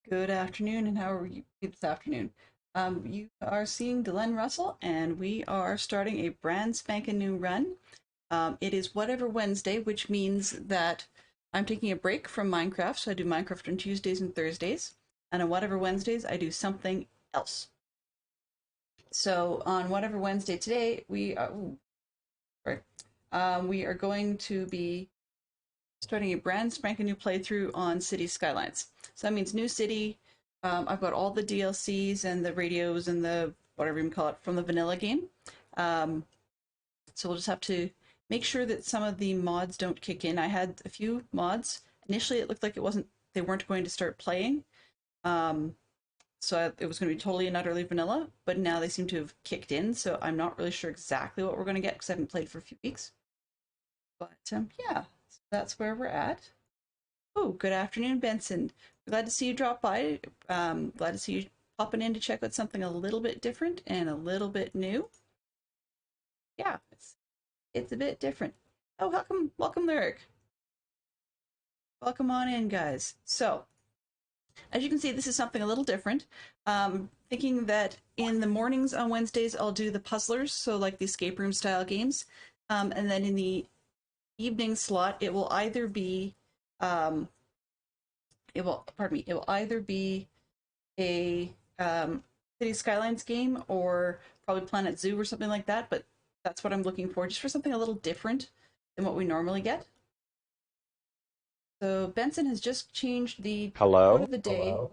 Good afternoon, and how are you this afternoon? You are seeing Delenn Russell, and we are starting a brand spanking new run. It is Whatever Wednesday, which means that I'm taking a break from Minecraft, so I do Minecraft on Tuesdays and Thursdays, and on Whatever Wednesdays, I do something else. So on Whatever Wednesday today, sorry, we are going to be starting a brand spanking new playthrough on City Skylines. So that means new city. I've got all the DLCs and the radios and the whatever you call it from the vanilla game. Um, so we'll just have to make sure that some of the mods don't kick in. I had a few mods. Initially, it looked like they weren't going to start playing. Um, it was going to be totally and utterly vanilla, but now they seem to have kicked in. So I'm not really sure exactly what we're going to get because I haven't played for a few weeks. But yeah, so that's where we're at. Oh, good afternoon, Benson. Glad to see you drop by. Glad to see you popping in to check out something a little bit different and a little bit new. Yeah, it's a bit different. Oh, welcome, Lyric. Welcome on in, guys. So, as you can see, this is something a little different. Thinking that in the mornings on Wednesdays, I'll do the puzzlers, so like the escape room style games. And then in the evening slot, it will either be um, it will either be a City Skylines game or probably Planet Zoo or something like that, but that's what I'm looking for, just for something a little different than what we normally get. So Benson has just changed the quote Hello? of the day. Hello.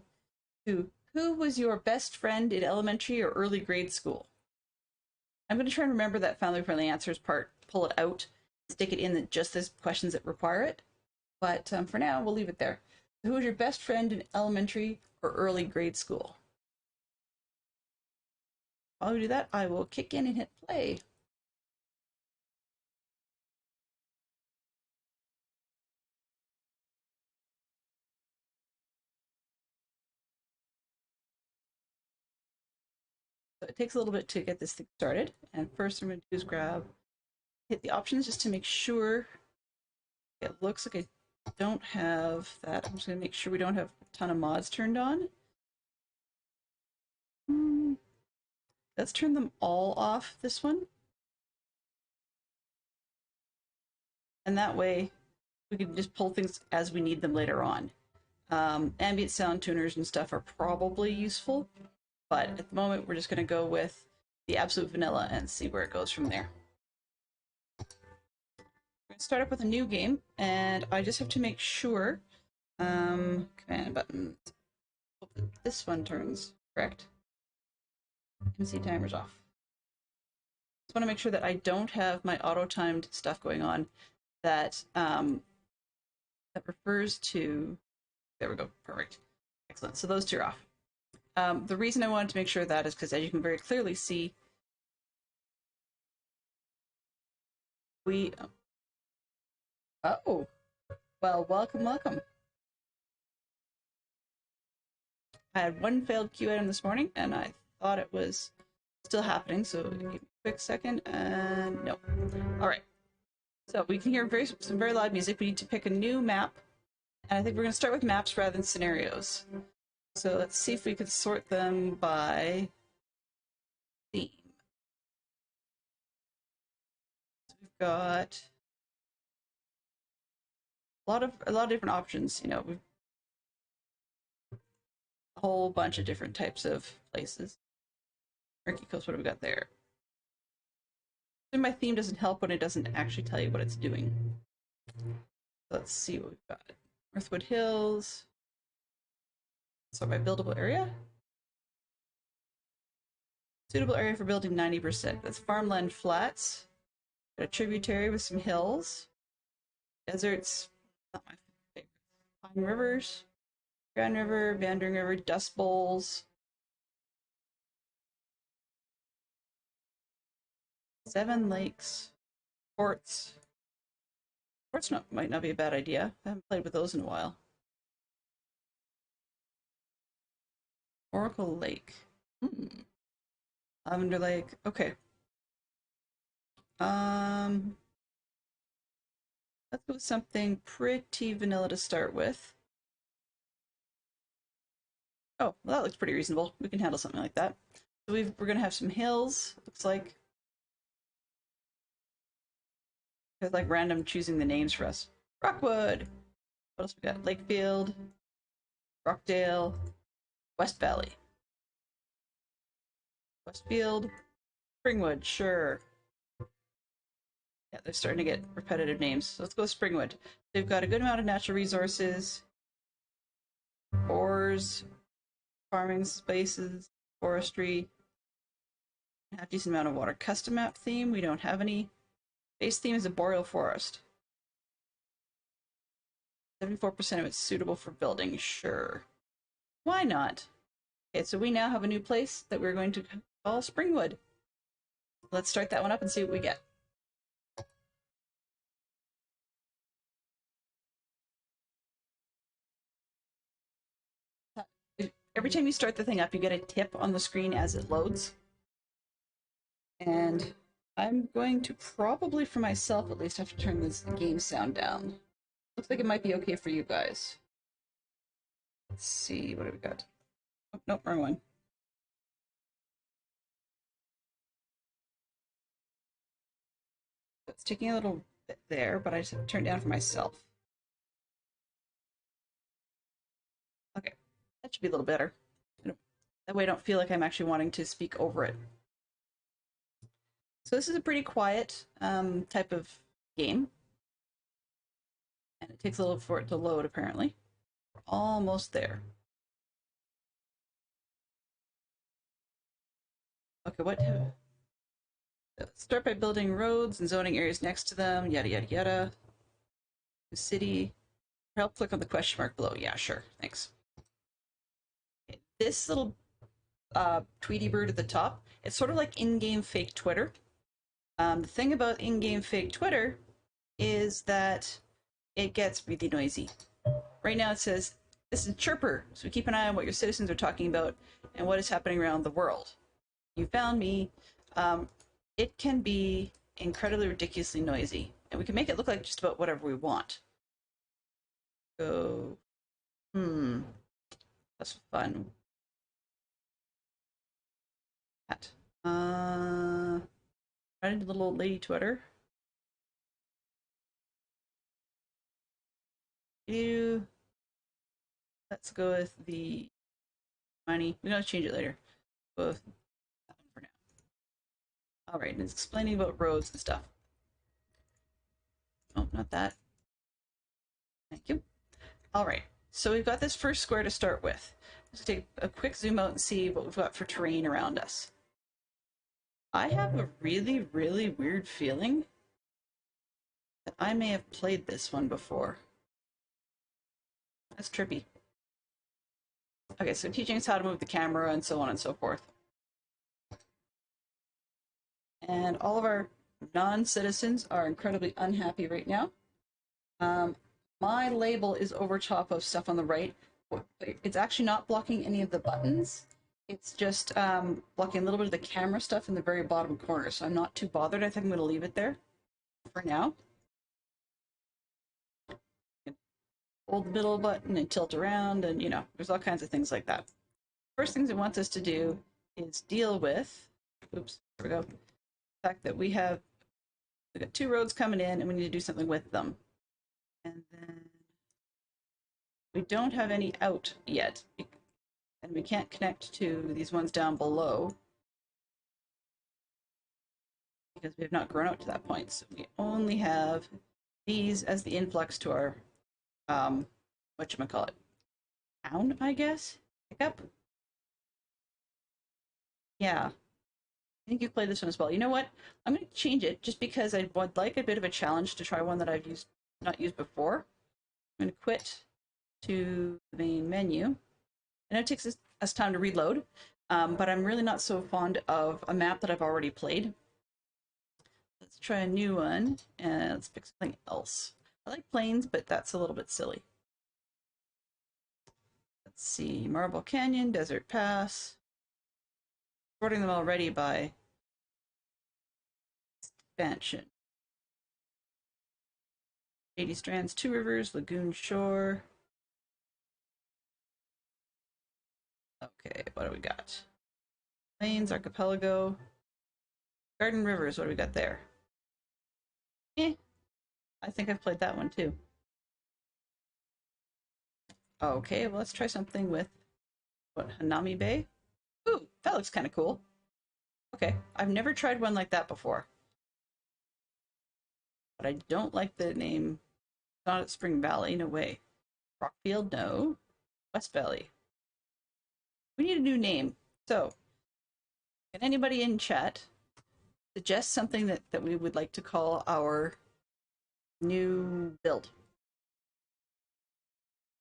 To who was your best friend in elementary or early grade school? I'm going to try and remember that family friendly answers part, pull it out, stick it in just the questions that require it. But for now, we'll leave it there. Who was your best friend in elementary or early grade school? While we do that, I will kick in and hit play. So it takes a little bit to get this thing started. And first I'm going to do is hit the options just to make sure. It looks like I don't have that. I'm just going to make sure we don't have a ton of mods turned on. Let's turn them all off, this one. And that way we can just pull things as we need them later on. Ambient sound tuners and stuff are probably useful, but at the moment we're just going to go with the absolute vanilla and see where it goes from there. We're going to start up with a new game, and I just have to make sure command button. This one turns correct. MC timer's off. Just want to make sure that I don't have my auto-timed stuff going on that that refers to. There we go. Perfect. Excellent. So those two are off. The reason I wanted to make sure of that is because, as you can very clearly see, we. Oh, well, welcome. I had one failed queue item this morning, and I thought it was still happening. So give me a quick second, and no. All right. So we can hear some very loud music. We need to pick a new map, and I think we're going to start with maps rather than scenarios. So let's see if we could sort them by theme. So we've got a lot of different options. You know, we've a whole bunch of different types of places. Murky Coast, what have we got there? And my theme doesn't help when it doesn't actually tell you what it's doing. So let's see what we've got. Northwood Hills. So my buildable area. Suitable area for building 90%. That's farmland flats. Got a tributary with some hills. Deserts, not my favorite. Pine Rivers, Grand River, Vandering River, Dust Bowls. 7 lakes, ports. Ports might not be a bad idea. I haven't played with those in a while. Oracle Lake. Lavender Lake. Okay. Um, let's go with something pretty vanilla to start with. Oh, well, that looks pretty reasonable. We can handle something like that. So we're going to have some hills. Looks like it's like random choosing the names for us. Rockwood. What else we got? Lakefield, Rockdale, West Valley, Westfield, Springwood. Sure. Yeah, they're starting to get repetitive names. So let's go Springwood. They've got a good amount of natural resources, ores, farming spaces, forestry, have a decent amount of water. Custom map theme, we don't have any. Base theme is a boreal forest. 74% of it's suitable for building, sure. Why not? Okay, so we now have a new place that we're going to call Springwood. Let's start that one up and see what we get. Every time you start the thing up, you get a tip on the screen as it loads. And I'm going to probably, for myself at least, have to turn this game sound down. Looks like it might be okay for you guys. Let's see, what do we got? Oh, nope, wrong one. It's taking a little bit there, but I just have to turn it down for myself. Okay, that should be a little better. That way I don't feel like I'm actually wanting to speak over it. So this is a pretty quiet type of game. And it takes a little for it to load, apparently. We're almost there. Okay, what? Start by building roads and zoning areas next to them, yada, yada, yada. The city. Help, click on the question mark below. Yeah, sure, thanks. Okay, this little Tweety bird at the top, it's sort of like in-game fake Twitter. The thing about in-game fake Twitter is that it gets really noisy. Right now it says, this is Chirper, so keep an eye on what your citizens are talking about and what is happening around the world. You found me. It can be incredibly ridiculously noisy, and we can make it look like just about whatever we want. So, that's fun. That. Right into little old lady Twitter. Let's go with the money. We're gonna change it later. Go with that one for now. All right, and it's explaining about roads and stuff. Oh, not that. Thank you. All right, so we've got this first square to start with. Let's take a quick zoom out and see what we've got for terrain around us. I have a really, really weird feeling that I may have played this one before. That's trippy. Okay, so teaching us how to move the camera and so on and so forth. And all of our non-citizens are incredibly unhappy right now. My label is over top of stuff on the right. It's actually not blocking any of the buttons. It's just blocking a little bit of the camera stuff in the very bottom corner, so I'm not too bothered. I think I'm going to leave it there for now. Hold the middle button and tilt around, and there's all kinds of things like that. First things it wants us to do is deal with, oops, here we go, the fact that we've got two roads coming in and we need to do something with them. And then we don't have any out yet, and we can't connect to these ones down below because we have not grown out to that point. So we only have these as the influx to our, whatchamacallit, town, I guess? Pickup? Yeah. I think you've played this one as well. You know what? I'm going to change it just because I would like a bit of a challenge to try one that I've not used before. I'm going to quit to the main menu. And it takes us time to reload, but I'm really not so fond of a map that I've already played. Let's try a new one, and let's pick something else. I like plains, but that's a little bit silly. Let's see, Marble Canyon, Desert Pass. Sorting them already by expansion. 80 Strands, Two Rivers, Lagoon Shore. Okay, what do we got? Plains, Archipelago, Garden Rivers, what do we got there? Eh, I think I've played that one too. Okay, well, let's try something with, what, Hanami Bay? Ooh, that looks kind of cool. Okay, I've never tried one like that before. But I don't like the name. Not at Spring Valley, no way. Rockfield, no. West Valley. We need a new name. So, can anybody in chat suggest something that we would like to call our new build?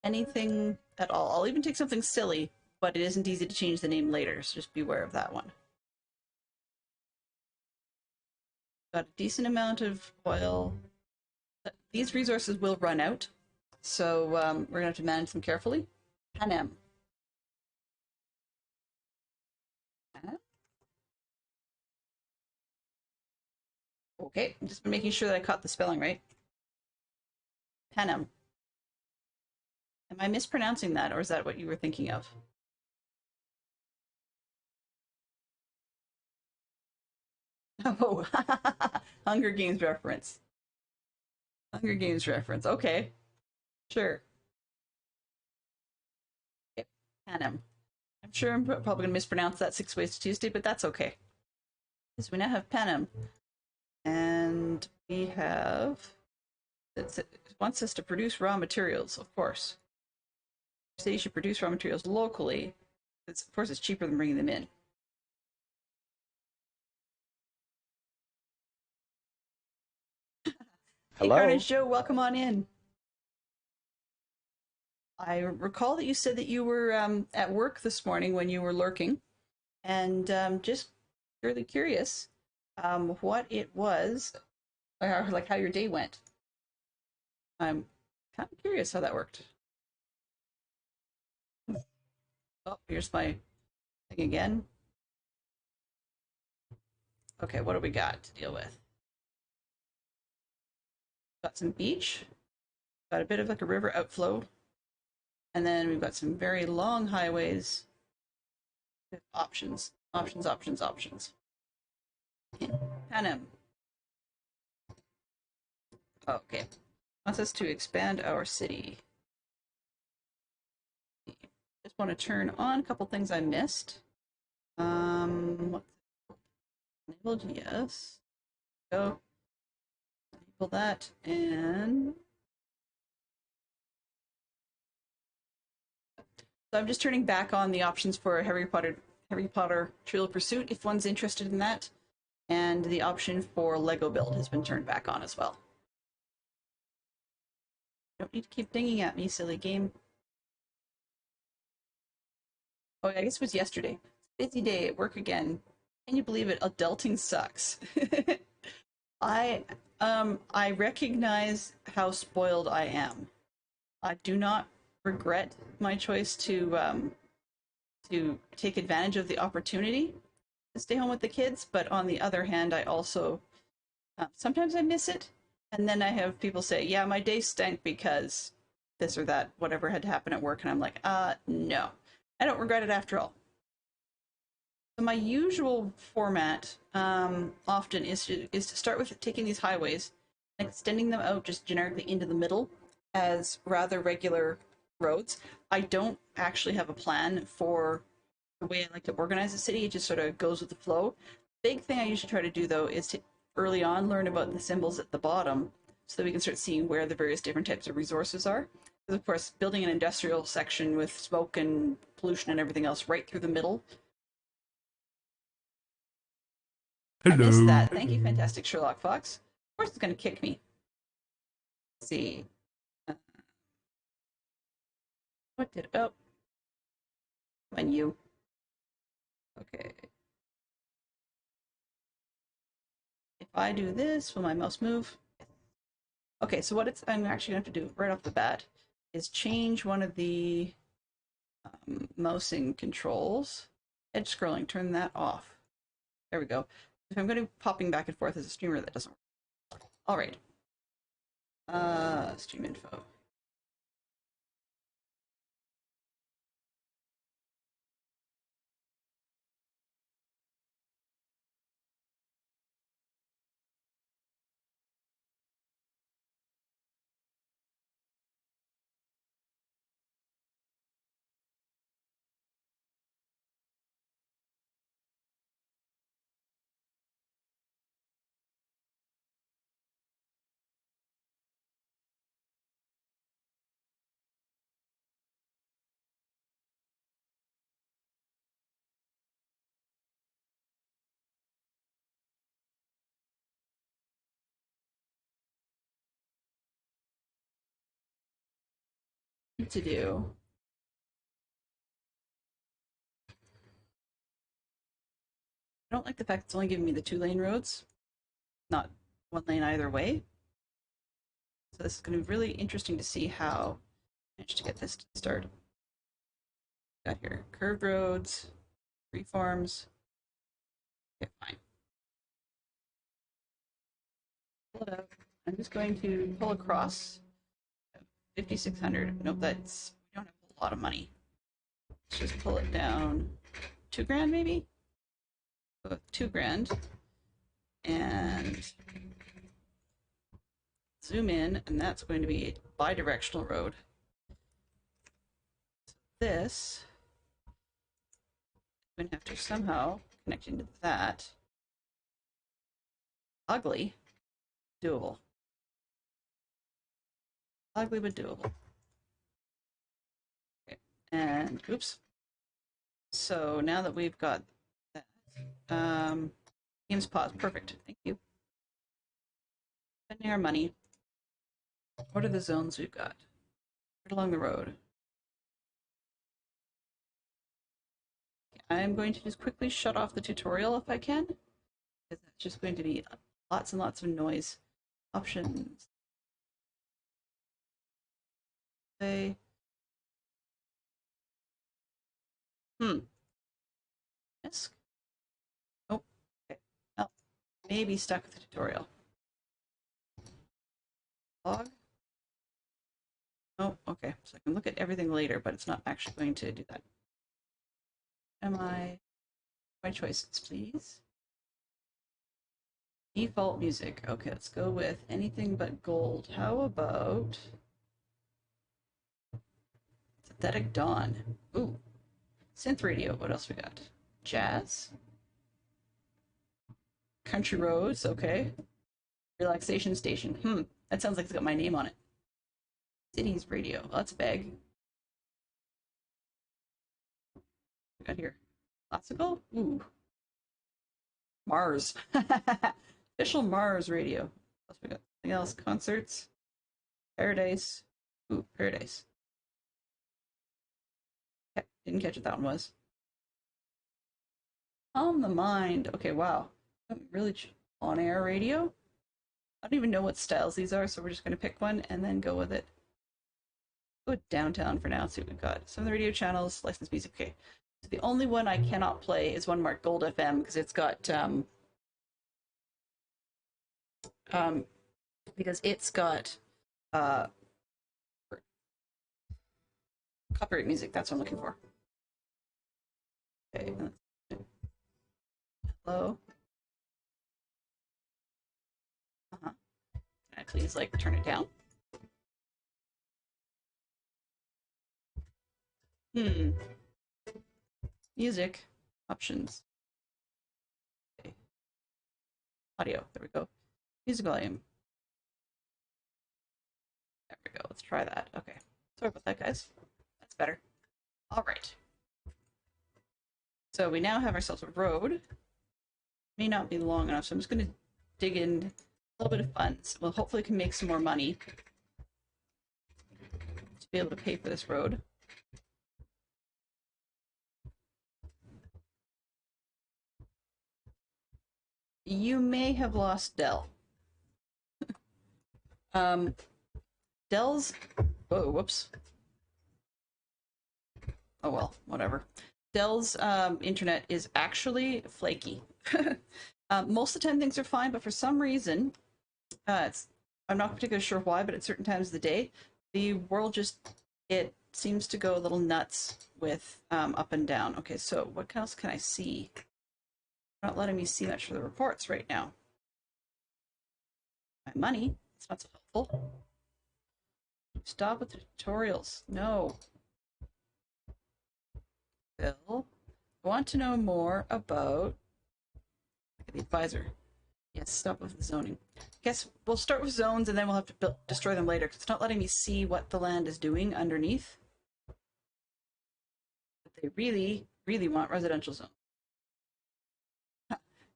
Anything at all. I'll even take something silly, but it isn't easy to change the name later, so just beware of that one. Got a decent amount of oil. These resources will run out, so we're going to have to manage them carefully. Panem. Okay, I'm just making sure that I caught the spelling right. Panem. Am I mispronouncing that, or is that what you were thinking of? Oh, Hunger Games reference. Hunger Games reference. Okay, sure. Okay. Panem. I'm sure I'm probably going to mispronounce that 6 Ways to Tuesday, but that's okay. So we now have Panem. And we have... It wants us to produce raw materials, of course. Say you should produce raw materials locally. Of course, it's cheaper than bringing them in. Hey, Carnage Joe, welcome on in. I recall that you said that you were at work this morning when you were lurking, and just really curious what it was, or like how your day went. I'm kind of curious how that worked. Oh, here's my thing again. Okay, what do we got to deal with? Got some beach, got a bit of like a river outflow, and then we've got some very long highways with options, options, options, options. Panem. Okay, wants us to expand our city. Just want to turn on a couple things I missed. What's enabled? Yes. Go. Enable that, and so I'm just turning back on the options for Harry Potter Trivial Pursuit if one's interested in that, and the option for Lego Build has been turned back on as well. Don't need to keep dinging at me, silly game. Oh, I guess it was yesterday. Busy day at work again. Can you believe it? Adulting sucks. I recognize how spoiled I am. I do not regret my choice to take advantage of the opportunity to stay home with the kids, but on the other hand, I also sometimes I miss it, and then I have people say, "Yeah, my day stank because this or that, whatever had to happen at work," and I'm like, no, I don't regret it after all." So my usual format often is to start with taking these highways and extending them out just generically into the middle as rather regular roads. I don't actually have a plan for the way I like to organize the city. It just sort of goes with the flow. Big thing I usually try to do though is to early on learn about the symbols at the bottom so that we can start seeing where the various different types of resources are. Because of course, building an industrial section with smoke and pollution and everything else right through the middle. Hello. I missed that. Thank you, Fantastic Sherlock Fox. Of course it's going to kick me. Let's see. What did... Oh. Menu. Okay. If I do this, will my mouse move? Okay, so what I'm actually going to have to do right off the bat is change one of the mousing controls. Edge scrolling, turn that off. There we go. If I'm going to be popping back and forth as a streamer, that doesn't work. All right. Stream info. to do. I don't like the fact it's only giving me the 2-lane roads, not 1 lane either way. So this is going to be really interesting to see how I manage to get this to start. Got here curved roads, free farms. Okay, fine. Pull it up. I'm just going to pull across 5,600. Nope, that's we don't have a lot of money. Let's just pull it down 2 grand maybe. 2 grand, and zoom in, and that's going to be a bi-directional road. So this I'm going to have to somehow connect into that. Ugly, doable. Ugly but doable. Okay, and oops. So now that we've got that, game's paused. Perfect. Thank you. Spending our money. What are the zones we've got? Right along the road. I'm going to just quickly shut off the tutorial if I can, because that's just going to be lots and lots of noise. Options. Say. Disk. Oh, okay. Oh, maybe stuck with the tutorial. Log. Oh, okay. So I can look at everything later, but it's not actually going to do that. My choices, please. Default music. Okay, let's go with anything but gold. How about Synthetic Dawn? Ooh. Synth radio. What else we got? Jazz. Country roads. Okay. Relaxation station. That sounds like it's got my name on it. Cities radio. Well, that's big. We got here. Classical. Ooh. Mars. Official Mars radio. What else we got? Anything else? Concerts. Paradise. Ooh, Paradise. Okay, didn't catch what that one was. Calm the mind. Okay, wow. Really on air radio? I don't even know what styles these are, so we're just going to pick one and then go with it. Go downtown for now, see what we've got. Some of the radio channels, licensed music. Okay. So the only one I cannot play is one marked Gold FM because it's got uh copyright music. That's what I'm looking for. Okay. Hello. Can I please like turn it down? Music options. Okay. Audio. There we go. Music volume. There we go. Let's try that. Okay. Sorry about that, guys. That's better. All right. So we now have ourselves a road. May not be long enough, so I'm just going to dig in a little bit of funds. Well, hopefully can make some more money to be able to pay for this road. You may have lost Dell. Dell's... Oh, whoops. Oh, well, whatever. Dell's internet is actually flaky. Most of the time things are fine, but for some reason, I'm not particularly sure why, but at certain times of the day, the world just, it seems to go a little nuts with up and down. Okay, so what else can I see? Not letting me see much for the reports right now. My money, it's not so helpful. Stop with the tutorials. No. Bill, I want to know more about the advisor. Yes, stop with the zoning. I guess we'll start with zones and then we'll have to destroy them later because it's not letting me see what the land is doing underneath. But they really, really want residential zones.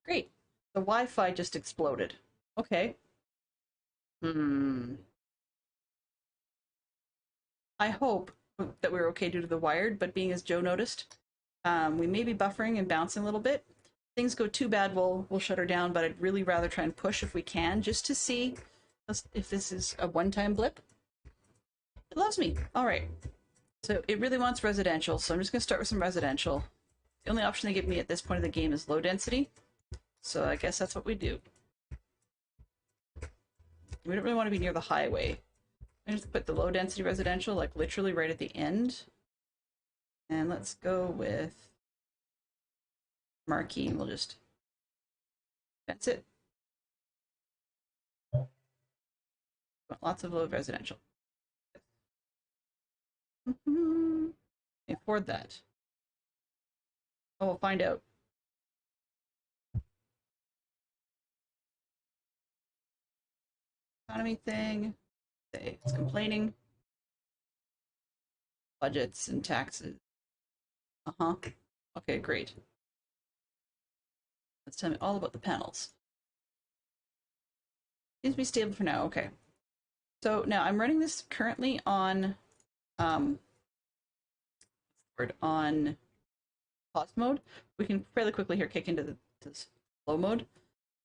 Great. The Wi-Fi just exploded. Okay. I hope that we were okay due to the wired, but being as Joe noticed, we may be buffering and bouncing a little bit. If things go too bad, we'll shut her down, but I'd really rather try and push if we can, just to see if this is a one-time blip. It loves me. All right. So it really wants residential, so I'm just going to start with some residential. The only option they give me at this point of the game is low density, so I guess that's what we do. We don't really want to be near the highway. I just put the low density residential like literally right at the end. And let's go with marquee, and we'll just fence it. Lots of low residential. Afford that. Oh, we'll find out. Economy thing. It's complaining. Budgets and taxes. Uh-huh. Okay, great. Let's tell me all about the panels. Seems to be stable for now. Okay. So now I'm running this currently on on pause mode. We can fairly quickly here kick into this slow mode.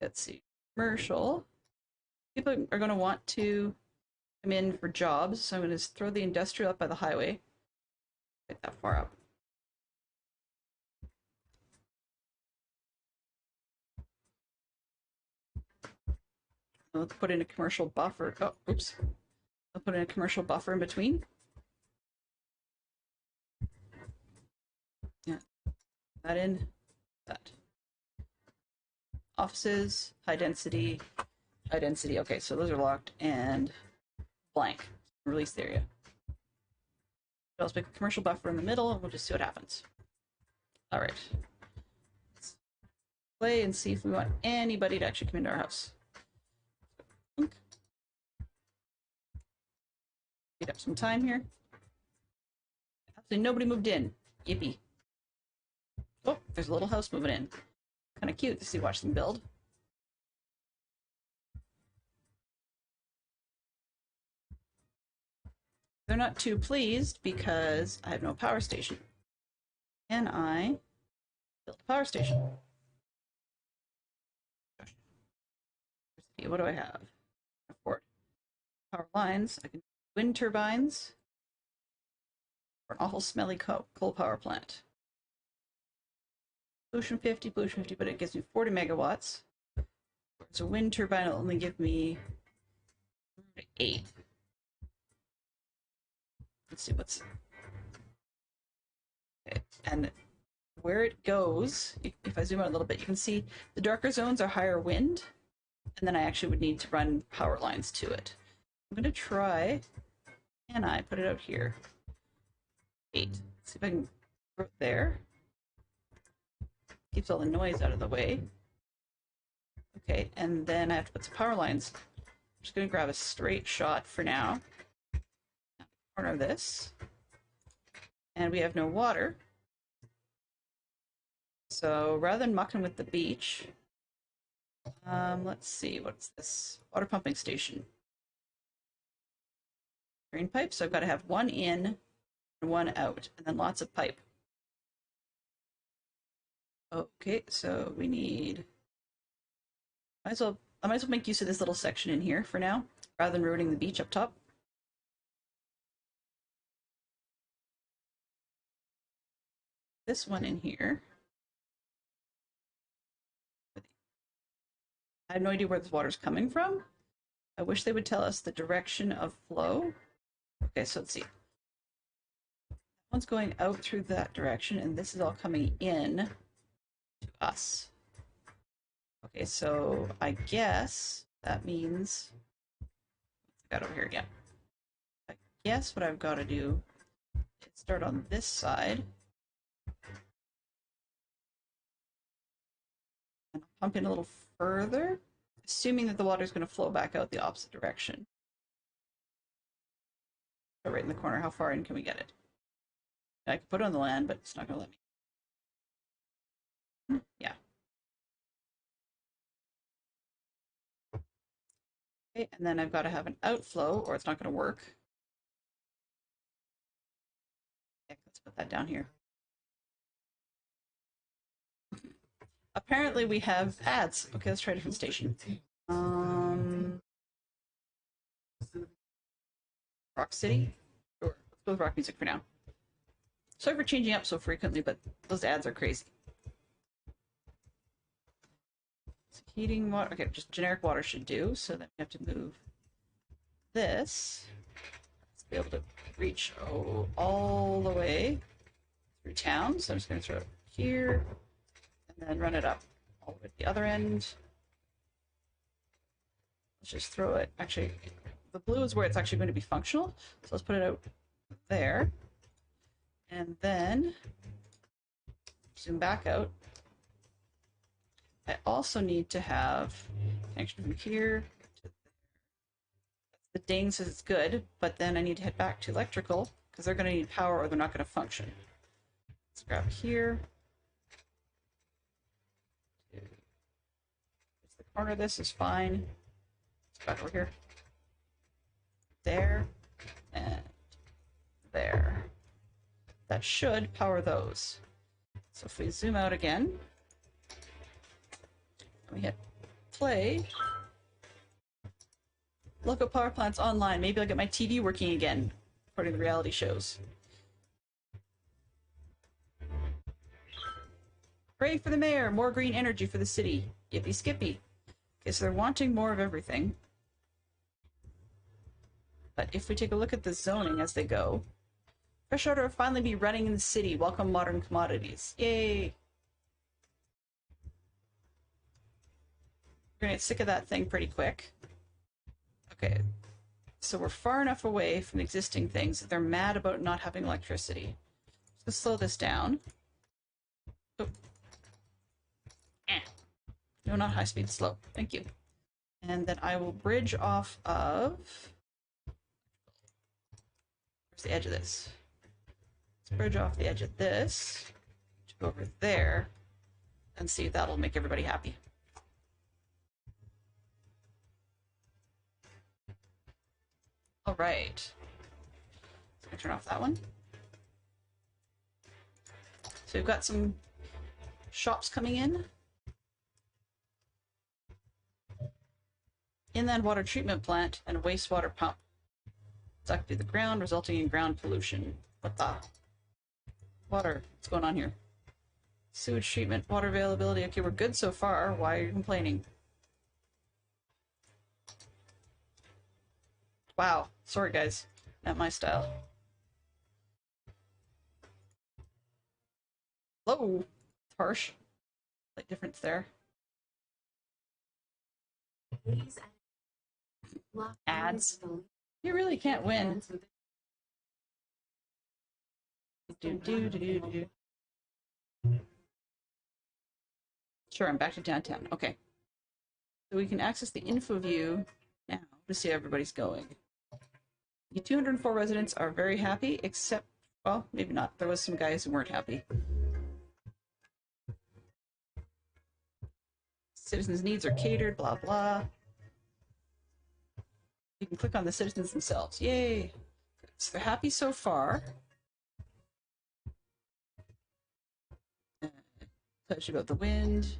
Let's see. Commercial. People are going to want to come in for jobs, so I'm going to throw the industrial up by the highway. Get that far up. Let's put in a commercial buffer. Oh, oops. I'll put in a commercial buffer in between. Yeah, that in, that. Offices, high density, high density. Okay, so those are locked and blank. Release the area. Let's pick a commercial buffer in the middle and we'll just see what happens. All right. Let's play and see if we want anybody to actually come into our house. Speed up some time here. Absolutely nobody moved in. Yippee. Oh, there's a little house moving in. Kind of cute to see, watch them build. They're not too pleased because I have no power station. Can I build a power station? What do I have? Afford power lines. I can do wind turbines for an awful smelly coal power plant. Pollution 50, but it gives me 40 megawatts. So wind turbine will only give me 8. Let's see what's... Okay. And where it goes, if I zoom out a little bit, you can see the darker zones are higher wind, and then I actually would need to run power lines to it. I'm going to try, and I put it out here. 8. Let's see if I can throw it there. Keeps all the noise out of the way. Okay, and then I have to put some power lines. I'm just going to grab a straight shot for now. Corner of this. And we have no water. So rather than mucking with the beach, let's see, what's this? Water pumping station. Drain pipe, so I've got to have one in and one out, and then lots of pipe. Okay, so we need... I might as well make use of this little section in here for now, rather than ruining the beach up top. This one in here. I have no idea where this water's coming from. I wish they would tell us the direction of flow. Okay, so let's see. That one's going out through that direction, and this is all coming in to us. Okay, so I guess that means I got over here again. I guess what I've got to do is start on this side and pump in a little further, assuming that the water is going to flow back out the opposite direction. So right in the corner, how far in can we get it? I can put it on the land, but it's not going to let me. Yeah. Okay, and then I've got to have an outflow or it's not going to work. put that down here. Apparently we have ads. Okay, let's try a different station. Rock City? Sure, let's go with rock music for now. Sorry for changing up so frequently, but those ads are crazy. So heating water, okay, just generic water should do, so then we have to move this. Let's be able to reach all the way through town, so I'm just going to throw it here, and then run it up all the way to the other end. Let's just throw it, actually, the blue is where it's actually going to be functional, so let's put it out there. And then zoom back out. I also need to have connection from here to there. The ding says it's good, but then I need to head back to electrical because they're going to need power or they're not going to function. Let's grab here. The corner of this is fine. Let's back over here. There and there. That should power those. So if we zoom out again, we hit play. Local power plants online. Maybe I'll get my TV working again, according to the reality shows. Hooray for the mayor! More green energy for the city. Yippee skippy. Okay, so they're wanting more of everything. But if we take a look at the zoning as they go, fresh order will finally be running in the city. Welcome modern commodities. Yay! We're gonna get sick of that thing pretty quick. Okay, so we're far enough away from existing things that they're mad about not having electricity. Let's slow this down. Oh. No, not high speed, slow. Thank you. And then I will bridge off of... Where's the edge of this? Bridge off the edge of this to go over there and see if that'll make everybody happy. All right. So I'm gonna turn off that one. So we've got some shops coming in. Inland water treatment plant and a wastewater pump. Sucked through the ground, resulting in ground pollution. What the? Water. What's going on here? Sewage treatment, water availability. Okay, we're good so far. Why are you complaining? Wow. Sorry, guys. Not my style. Whoa. It's harsh. Slight difference there. Ads. You really can't win. Sure, I'm back to downtown. Okay. So we can access the info view now to see how everybody's going. The 204 residents are very happy, except, well, maybe not. There was some guys who weren't happy. Citizens' needs are catered, blah, blah. You can click on the citizens themselves. Yay! So they're happy so far. Tells you about the wind.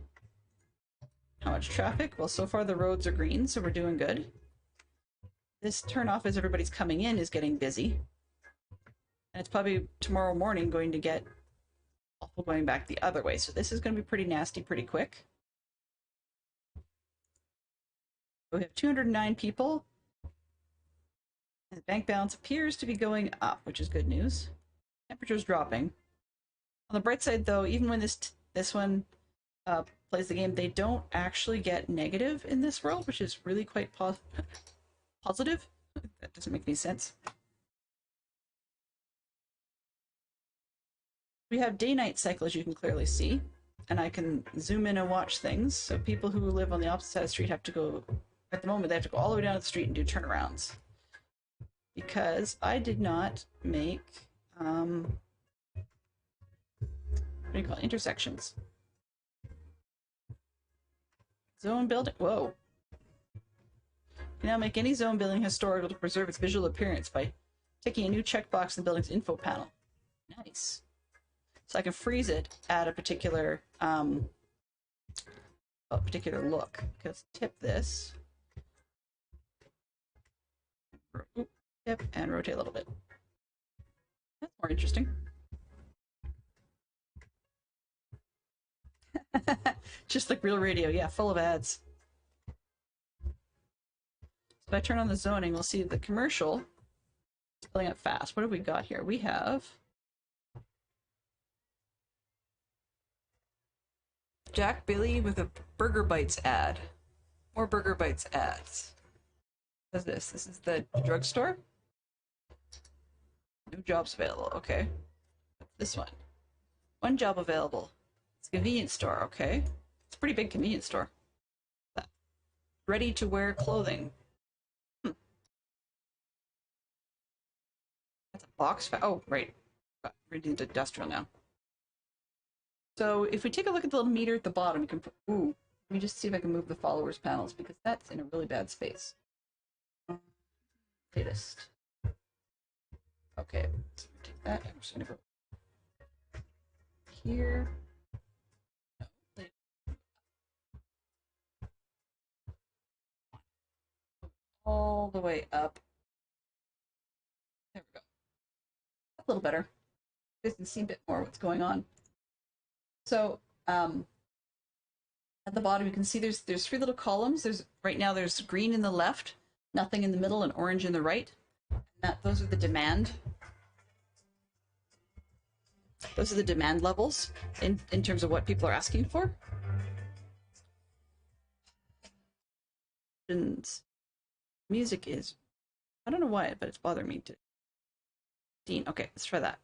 How much traffic? Well, so far the roads are green, so we're doing good. This turnoff as everybody's coming in is getting busy. And it's probably tomorrow morning going to get awful going back the other way. So this is going to be pretty nasty pretty quick. We have 209 people. And the bank balance appears to be going up, which is good news. Temperature's dropping. On the bright side, though, even when this one plays the game, they don't actually get negative in this world, which is really quite positive. That doesn't make any sense. We have day-night cycle, as you can clearly see, and I can zoom in and watch things. So people who live on the opposite side of the street have to go, at the moment, they have to go all the way down to the street and do turnarounds. Because I did not make, what do you call it? Intersections. Zone building, whoa. You can now make any zone building historical to preserve its visual appearance by ticking a new checkbox in the building's info panel. Nice. So I can freeze it at a particular look. Because tip this, tip, and rotate a little bit. That's more interesting. Just like real radio, yeah, full of ads. So if I turn on the zoning, we'll see the commercial is pulling up fast. What have we got here? We have Jack Billy with a Burger Bites ad. More Burger Bites ads. What is this? This is the drugstore? No jobs available. Okay. This one. One job available. It's a convenience store. Okay. It's a pretty big convenience store. Ready to wear clothing. That's a box. Oh, right. We're into industrial now. So if we take a look at the little meter at the bottom, you can put, ooh, let me just see if I can move the followers panels because that's in a really bad space. Latest. Okay, so take that. I'm just gonna go here. All the way up. There we go. A little better. You can see a bit more what's going on. So at the bottom, you can see there's three little columns. Right now there's green in the left, nothing in the middle, and orange in the right. And those are the demand. Those are the demand levels in terms of what people are asking for. And music is, I don't know why, but it's bothering me to. Dean, okay, let's try that.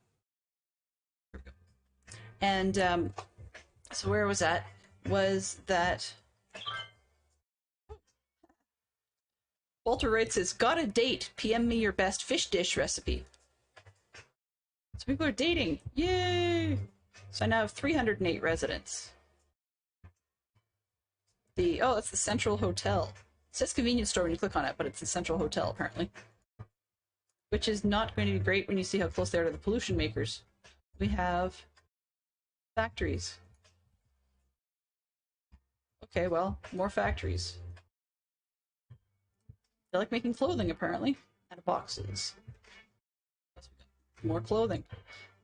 There we go. And so where I was at was that Walter writes says, got a date, PM me your best fish dish recipe. So people are dating, yay! So I now have 308 residents. It's the Central Hotel. It says convenience store when you click on it, but it's the Central Hotel apparently. Which is not going to be great when you see how close they are to the pollution makers. We have factories. Okay, well, more factories. They like making clothing, apparently, out of boxes. More clothing.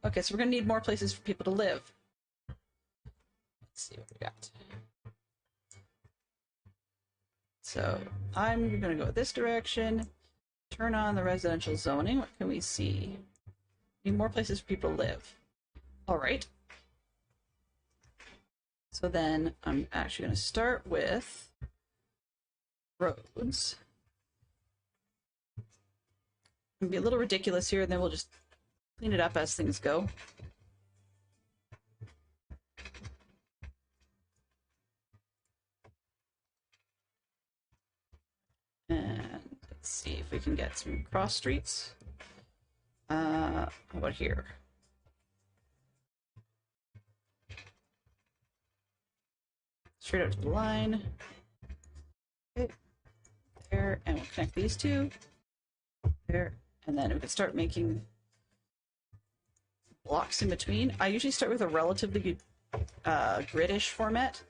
Okay, so we're going to need more places for people to live. Let's see what we got. So I'm going to go this direction. Turn on the residential zoning. What can we see? Need more places for people to live. All right. So then I'm actually going to start with roads. It'll be a little ridiculous here, and then we'll just clean it up as things go. And let's see if we can get some cross streets. How about here? Straight out to the line. Okay. There, and we'll connect these two. There, and then we can start making blocks in between. I usually start with a relatively gridish format,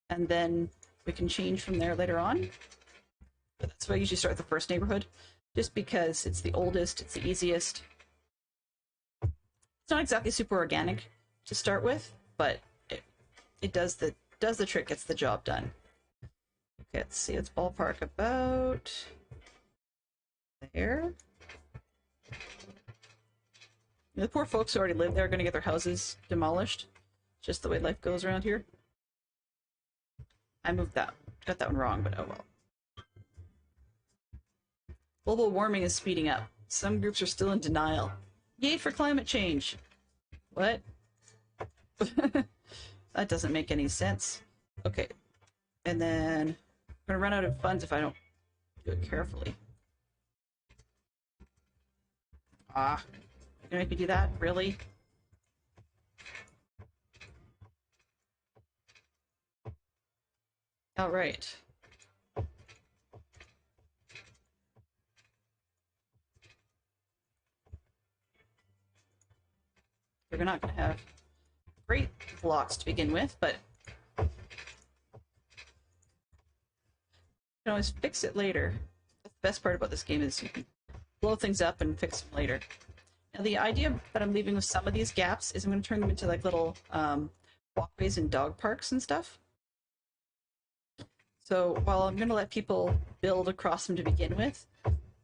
and then we can change from there later on. But that's why I usually start with the first neighborhood, just because it's the oldest, it's the easiest. It's not exactly super organic to start with, but it does the trick, gets the job done. Okay, let's see, it's ballpark about there. The poor folks who already live there are going to get their houses demolished. Just the way life goes around here. I moved that. Got that one wrong, but oh well. Global warming is speeding up. Some groups are still in denial. Yay for climate change! What? That doesn't make any sense. Okay. And then I'm gonna run out of funds if I don't do it carefully. Ah. You're gonna make me do that? Really? All right. They're not going to have great blocks to begin with, but you can always fix it later. That's the best part about this game is you can blow things up and fix them later. Now, the idea that I'm leaving with some of these gaps is I'm going to turn them into like little walkways and dog parks and stuff. So while I'm going to let people build across them to begin with,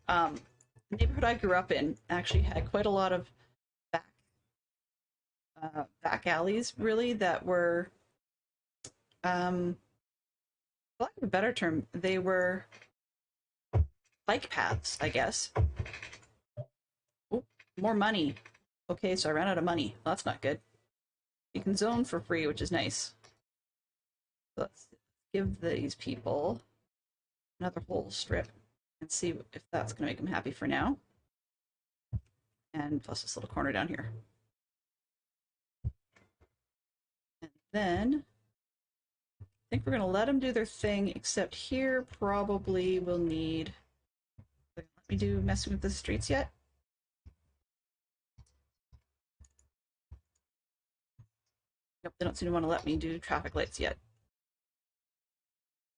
the neighborhood I grew up in actually had quite a lot of back alleys, really, that were, for lack of a better term, they were bike paths, I guess. Oh, more money. Okay, so I ran out of money. Well, that's not good. You can zone for free, which is nice. Let's give these people another whole strip and see if that's going to make them happy for now. And plus this little corner down here. And then I think we're going to let them do their thing, except here probably we'll need... Let me do messing with the streets yet? Nope, they don't seem to want to let me do traffic lights yet.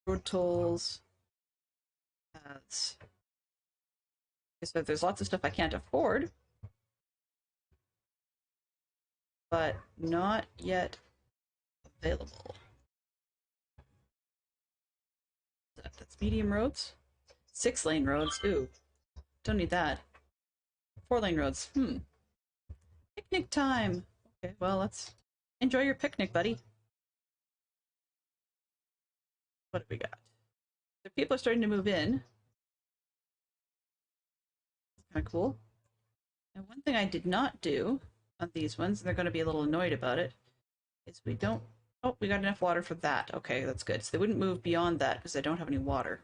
Road tolls. So there's lots of stuff I can't afford, but not yet available. That's medium roads. 6-lane roads. Ooh, don't need that. 4-lane roads. Picnic time. Okay, well, let's enjoy your picnic, buddy. What have we got? The people are starting to move in. Kind of cool. And one thing I did not do on these ones, and they're going to be a little annoyed about it, is we don't... Oh, we got enough water for that. Okay, that's good. So they wouldn't move beyond that because I don't have any water.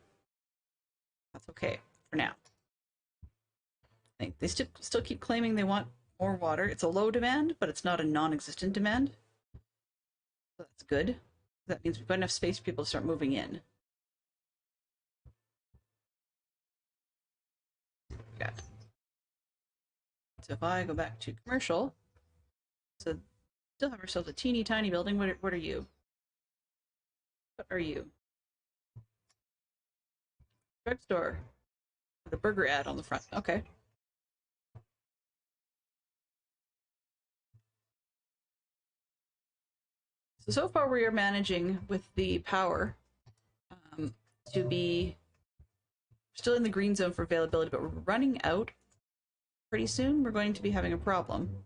That's okay for now. I think they still keep claiming they want more water. It's a low demand, but it's not a non-existent demand. So that's good. That means we've got enough space for people to start moving in. Got. So if I go back to commercial, so still have ourselves a teeny tiny building. What are you? What are you? Drugstore. The burger ad on the front. Okay. So far we are managing with the power to be still in the green zone for availability, but we're running out pretty soon. We're going to be having a problem.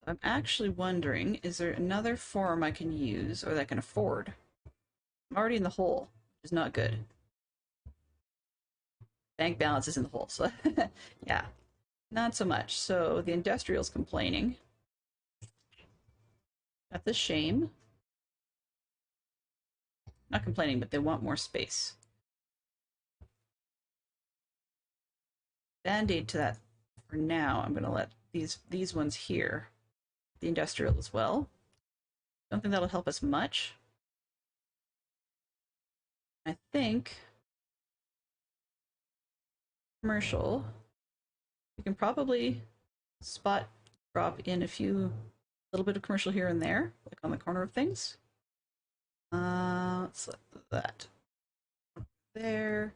I'm actually wondering, is there another form I can use or that I can afford? I'm already in the hole, which is not good. Bank balance is in the hole, so yeah, not so much. So the industrial's complaining. That's a shame. Not complaining, but they want more space. Band-aid to that for now. I'm going to let these ones here, the industrial as well. Don't think that'll help us much. I think commercial, we can probably spot drop in little bit of commercial here and there, like on the corner of things. Let's let that there.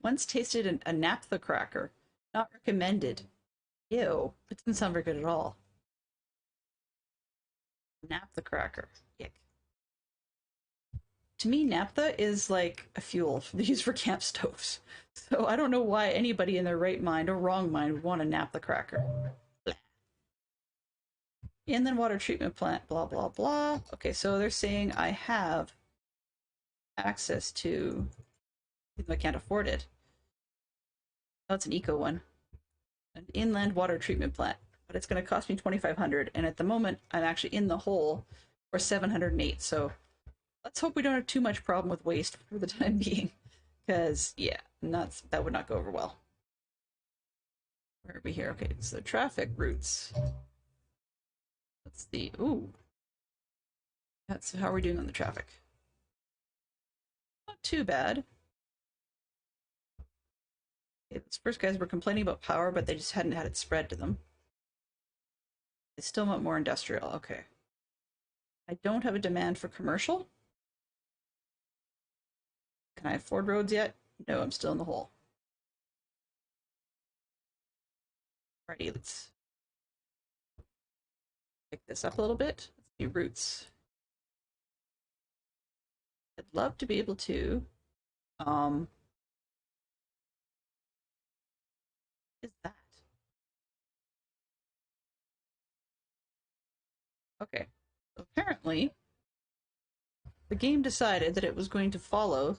Once tasted a naphtha cracker. Not recommended. Ew, it didn't sound very good at all. Naphtha cracker. Yuck. To me, naphtha is like a fuel used for camp stoves. So I don't know why anybody in their right mind or wrong mind would want a naphtha cracker. Blah. And then water treatment plant, blah, blah, blah. Okay, so they're saying I have access to, even though I can't afford it. Oh, it's an eco one. An inland water treatment plant. But it's going to cost me $2,500, and at the moment, I'm actually in the hole for 708. So let's hope we don't have too much problem with waste for the time being, because yeah, that would not go over well. Where are we here? Okay, so traffic routes. Let's see. Ooh, that's how we're doing on the traffic. Not too bad. Okay, these first guys were complaining about power, but they just hadn't had it spread to them. They still want more industrial. Okay. I don't have a demand for commercial. Can I afford roads yet? No, I'm still in the hole. Alrighty, let's pick this up a little bit. Let's do routes. I'd love to be able to, what is that? Okay, so apparently the game decided that it was going to follow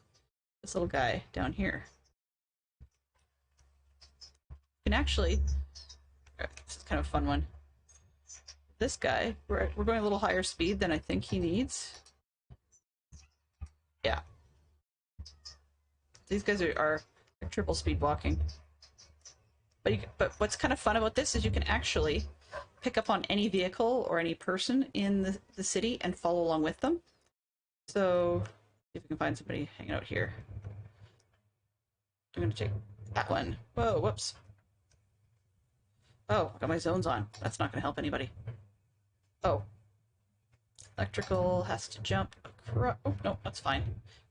this little guy down here. You can actually, this is kind of a fun one. This guy, we're going a little higher speed than I think he needs. Yeah. These guys are triple speed walking. But what's kind of fun about this is you can actually pick up on any vehicle or any person in the city and follow along with them. So, see if we can find somebody hanging out here. I'm going to take that one. Whoa, whoops. Oh, I got my zones on. That's not going to help anybody. Oh. Electrical has to jump across. Oh, no, that's fine.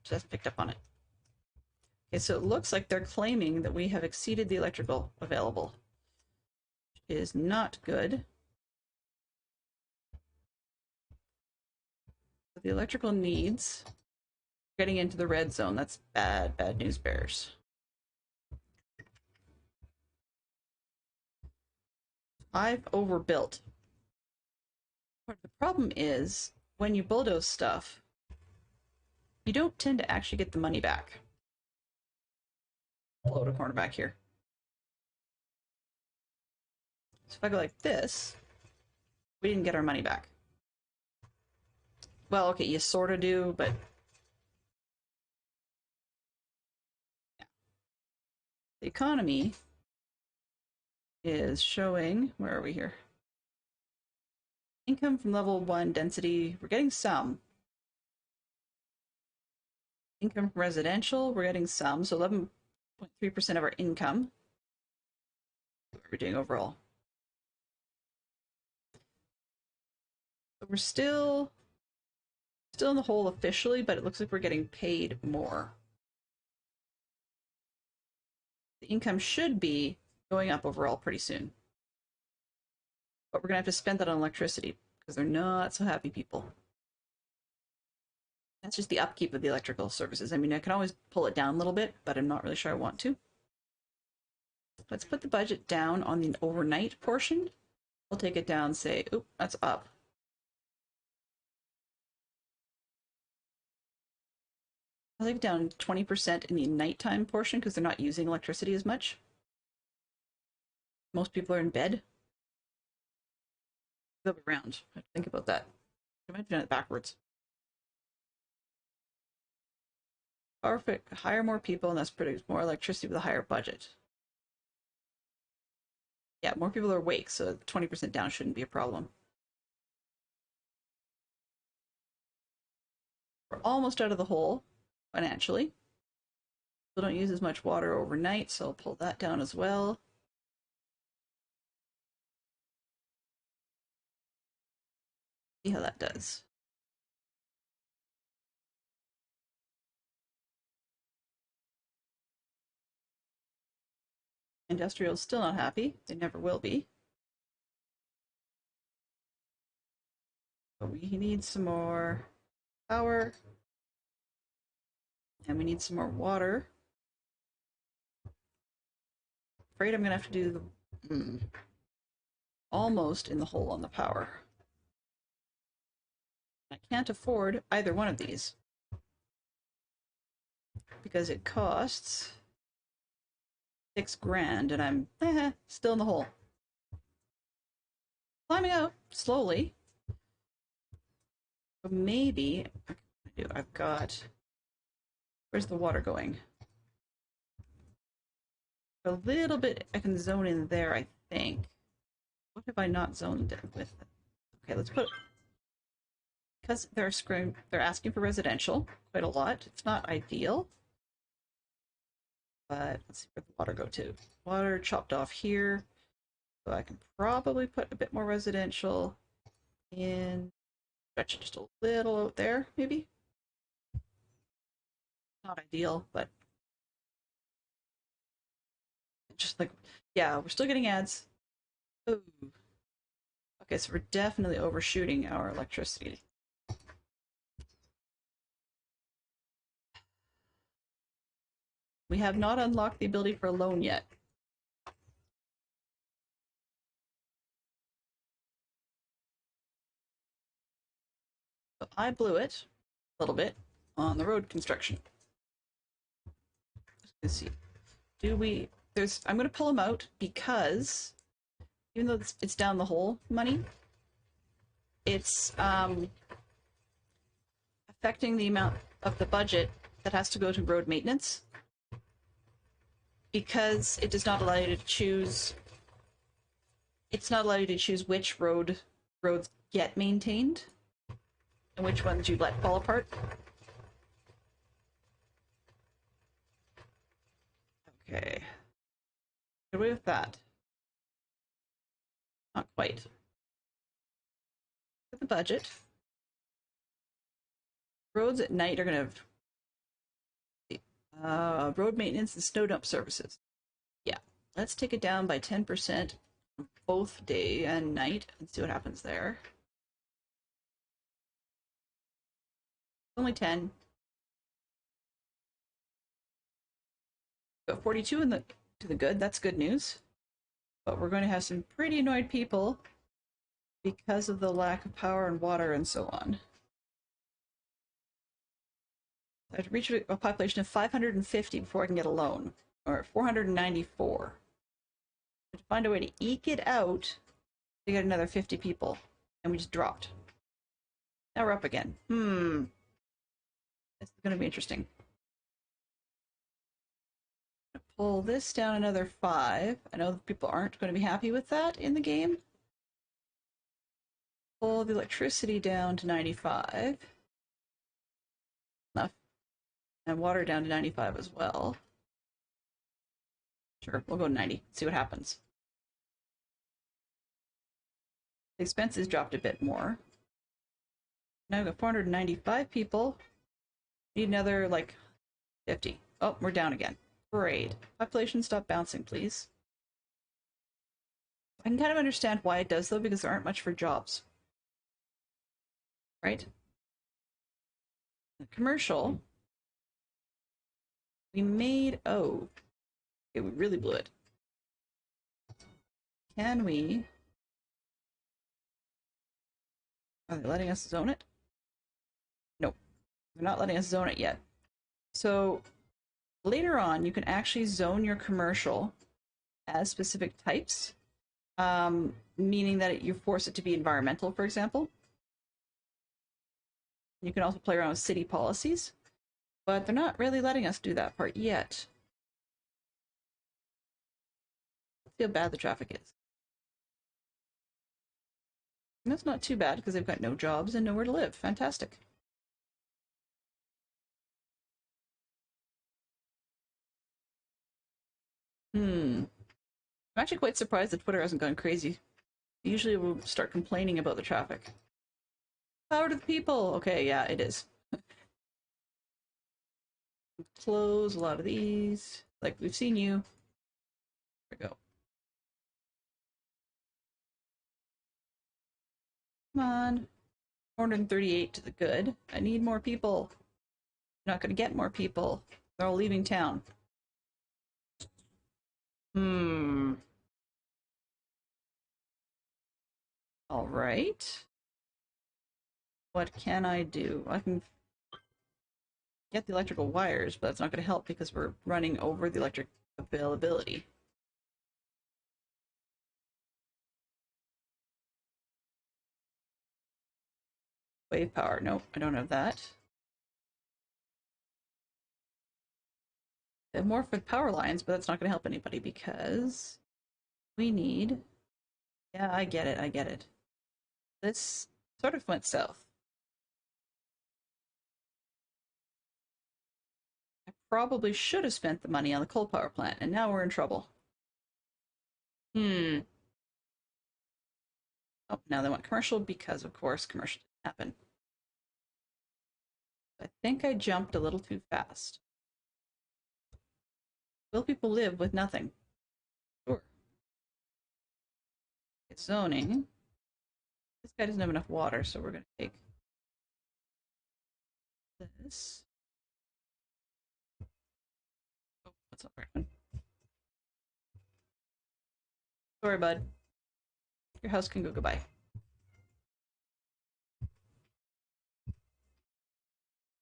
Just hasn't picked up on it. Okay, so it looks like they're claiming that we have exceeded the electrical available. Which is not good. The electrical needs getting into the red zone. That's bad, bad news bears. I've overbuilt. Part of the problem is when you bulldoze stuff, you don't tend to actually get the money back. Blow a corner back here. So if I go like this, we didn't get our money back. Well, okay, you sort of do, but yeah. The economy is showing, where are we here? Income from level 1 density, we're getting some. Income from residential, we're getting some, so 11.3% of our income. What are we doing overall? So we're still in the hole officially, but it looks like we're getting paid more. The income should be going up overall pretty soon. But we're going to have to spend that on electricity because they're not so happy people. That's just the upkeep of the electrical services. I mean, I can always pull it down a little bit, but I'm not really sure I want to. Let's put the budget down on the overnight portion. We'll take it down, say, oop, that's up. I'll take it down 20% in the nighttime portion because they're not using electricity as much. Most people are in bed. They'll be around. I have to think about that. I might have done it backwards. Perfect. Hire more people and thus produce more electricity with a higher budget. Yeah, more people are awake, so 20% down shouldn't be a problem. We're almost out of the hole financially. We don't use as much water overnight, so I'll pull that down as well. See how that does. Industrial's still not happy. They never will be. But we need some more power. And we need some more water. Afraid I'm gonna have to do the almost in the hole on the power. I can't afford either one of these because it costs $6,000 and I'm still in the hole. Climbing out slowly. So maybe I've got, where's the water going? A little bit I can zone in there, I think. What have I not zoned with? Okay, let's put, because they're asking for residential quite a lot. It's not ideal. But let's see where the water go to. Water chopped off here. So I can probably put a bit more residential in, stretch it just a little out there, maybe. Not ideal, but just like, yeah, we're still getting ads. Ooh. Okay, so we're definitely overshooting our electricity. We have not unlocked the ability for a loan yet. So I blew it a little bit on the road construction. Let's see. Do we, I'm going to pull them out because even though it's down the hole money, it's affecting the amount of the budget that has to go to road maintenance because it does not allow you to choose. It's not allowed you to choose which roads get maintained and which ones you let fall apart. Okay. Good way with that. Not quite. With the budget. Roads at night are going to road maintenance and snow dump services. Yeah. Let's take it down by 10% both day and night and see what happens there. Only 10. Got 42 in the to the good. That's good news. But we're going to have some pretty annoyed people because of the lack of power and water and so on. I have to reach a population of 550 before I can get a loan, or 494. I have to find a way to eke it out to get another 50 people, and we just dropped. Now we're up again. This is going to be interesting. Pull this down another 5. I know people aren't going to be happy with that in the game. Pull the electricity down to 95. Enough. And water down to 95 as well. Sure, we'll go 90. See what happens. The expenses dropped a bit more. Now we've got 495 people. Need another, like, 50. Oh, we're down again. Great. Population, stop bouncing, please. I can kind of understand why it does, though, because there aren't much for jobs. Right? The commercial, we made, oh, okay, we really blew it. Can we, are they letting us zone it? Nope, they're not letting us zone it yet. So later on, you can actually zone your commercial as specific types, meaning that you force it to be environmental, for example. You can also play around with city policies, but they're not really letting us do that part yet. Let's see how bad the traffic is. And that's not too bad because they've got no jobs and nowhere to live. Fantastic. I'm actually quite surprised that Twitter hasn't gone crazy. Usually we'll start complaining about the traffic. Power to the people! Okay, yeah, it is. Close a lot of these. Like, we've seen you. There we go. Come on. 438 to the good. I need more people. You're not going to get more people. They're all leaving town. All right. What can I do? I can get the electrical wires, but that's not going to help because we're running over the electric availability. Wave power. Nope, I don't have that. I have more for the power lines, but that's not going to help anybody because we need... Yeah, I get it, I get it. This sort of went south. I probably should have spent the money on the coal power plant, and now we're in trouble. Hmm. Oh, now they want commercial because, of course, commercial didn't happen. I think I jumped a little too fast. Will people live with nothing? Sure. It's zoning. This guy doesn't have enough water, so we're going to take this. Oh, that's not the right one. Sorry, bud. Your house can go goodbye.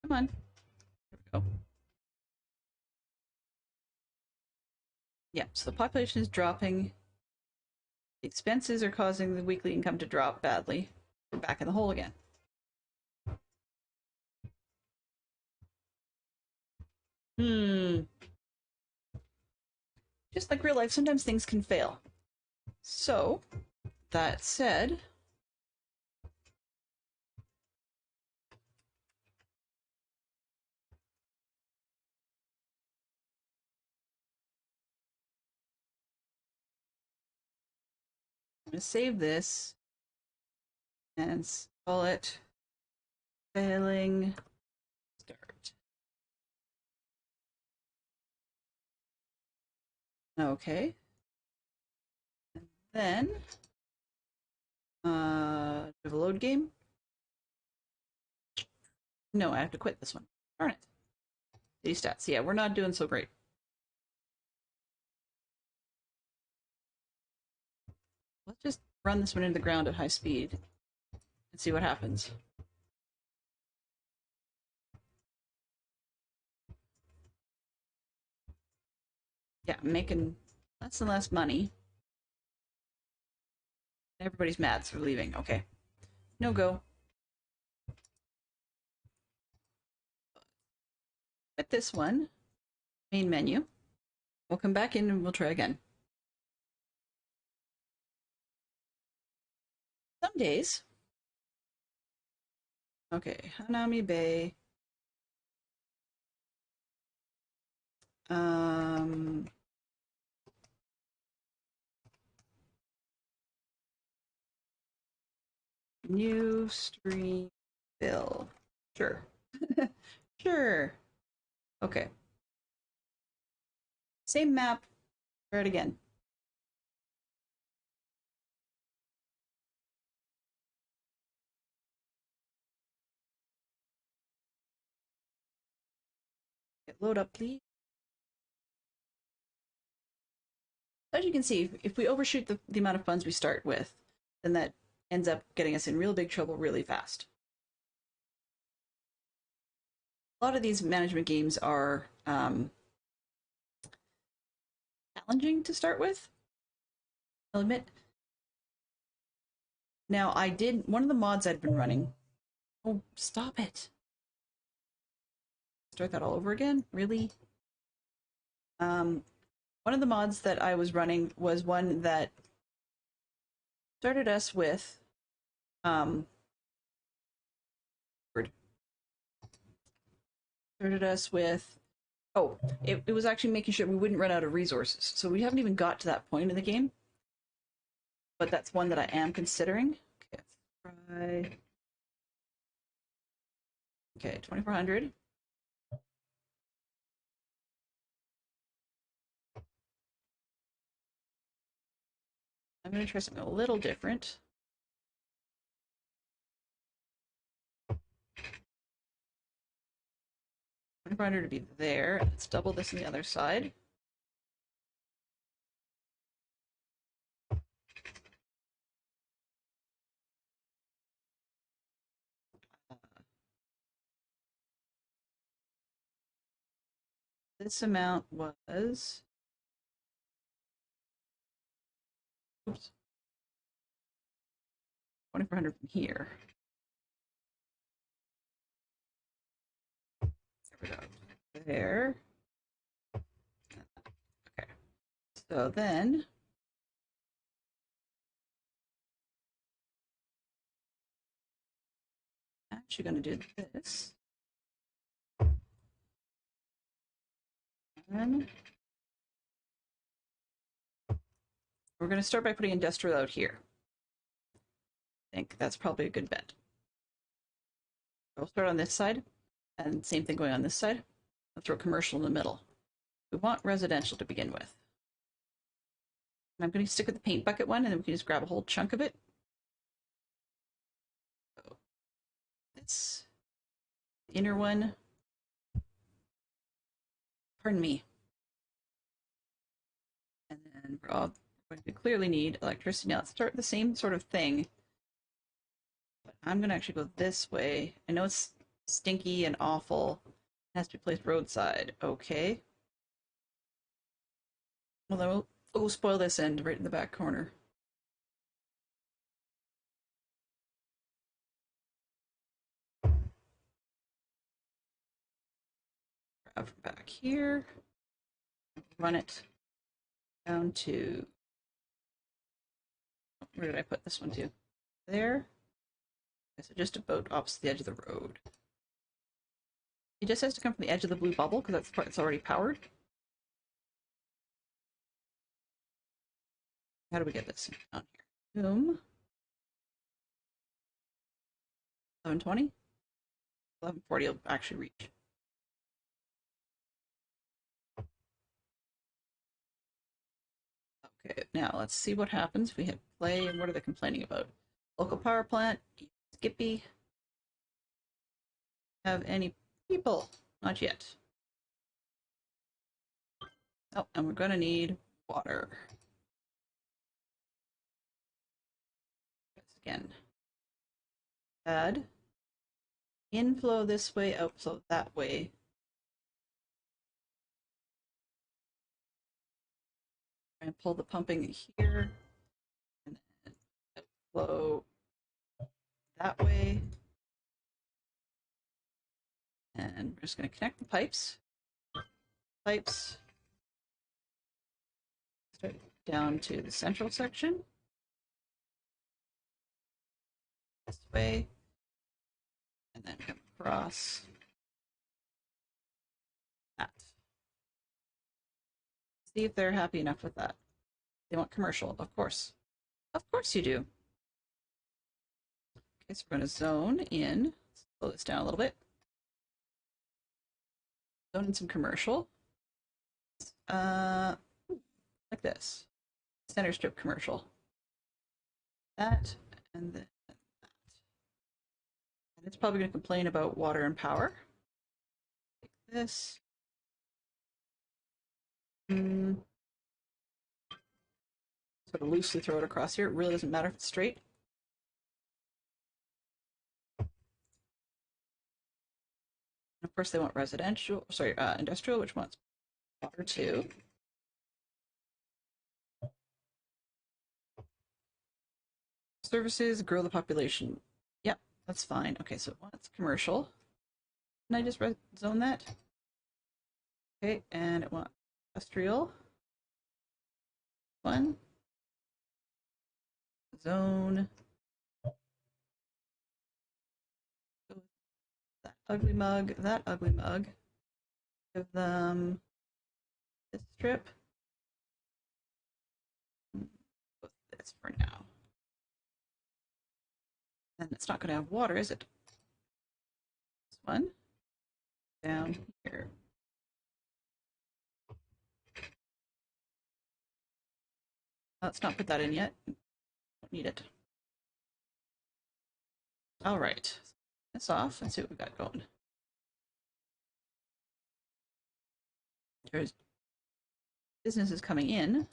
Come on. There we go. Yeah, so the population is dropping. The expenses are causing the weekly income to drop badly. We're back in the hole again. Just like real life, sometimes things can fail. So, that said, I'm going to save this and call it failing start. Okay. And then, do I have a load game? No, I have to quit this one. Darn it. These stats. Yeah, we're not doing so great. Let's just run this one into the ground at high speed and see what happens. Yeah, I'm making less and less money. Everybody's mad, so we're leaving. Okay. No go. Quit this one. Main menu. We'll come back in and we'll try again. Some days. Okay, Hanami Bay. Um, New stream bill. Sure. Sure. Okay. Same map. Try it again. Load up, please. As you can see, if we overshoot the amount of funds we start with, then that ends up getting us in real big trouble really fast. A lot of these management games are challenging to start with, I'll admit. Now, one of the mods I'd been running. Oh, stop it. Start that all over again? Really? One of the mods that I was running was one that started us with started us with oh, it was actually making sure we wouldn't run out of resources. So we haven't even got to that point in the game. But that's one that I am considering. Okay, try. Okay, 2400. I'm going to try something a little different. 2400 to be there. Let's double this on the other side. This amount was, oops, 2400 from here. There we go. There. Okay. So then I'm actually going to do this. And we're going to start by putting industrial out here. I think that's probably a good bet. We'll start on this side, and same thing going on this side. I'll throw commercial in the middle. We want residential to begin with. And I'm going to stick with the paint bucket one, and then we can just grab a whole chunk of it. So this inner one. Pardon me. And then we're all going to clearly need electricity. Now let's start the same sort of thing. But I'm going to actually go this way. I know it's stinky and awful. It has to be placed roadside. Okay. Well, then we'll spoil this end right in the back corner. Grab from back here. Run it down to... Where did I put this one to? There. Okay, so just about opposite the edge of the road. It just has to come from the edge of the blue bubble because that's the part that's already powered. How do we get this down here? Boom. 1120. 1140 will actually reach. Okay, now let's see what happens if we hit play. And what are they complaining about? Local power plant. Skippy. Have any people? Not yet. Oh, and we're going to need water. Again. Add. Inflow this way, outflow that way. And pull the pumping here. And then outflow that way. And we're just going to connect the pipes. Start down to the central section. This way. And then come across that. See if they're happy enough with that. They want commercial, of course. Of course you do. Okay, so we're going to zone in. Slow this down a little bit. Zone in some commercial. Like this. Center strip commercial. That, and then that. And it's probably going to complain about water and power. Like this. Sort of loosely throw it across here. It really doesn't matter if it's straight. And of course, they want residential, sorry, industrial, which wants water too. Services, grow the population. Yep, that's fine. Okay, so it wants commercial. Can I just zone that? Okay, and it wants industrial. One. Zone. That ugly mug, that ugly mug. Give them this strip. With this for now. And it's not going to have water, is it? This one. Down here. Let's not put that in yet. Don't need it. All right. This off and see what we got going. There's businesses coming in.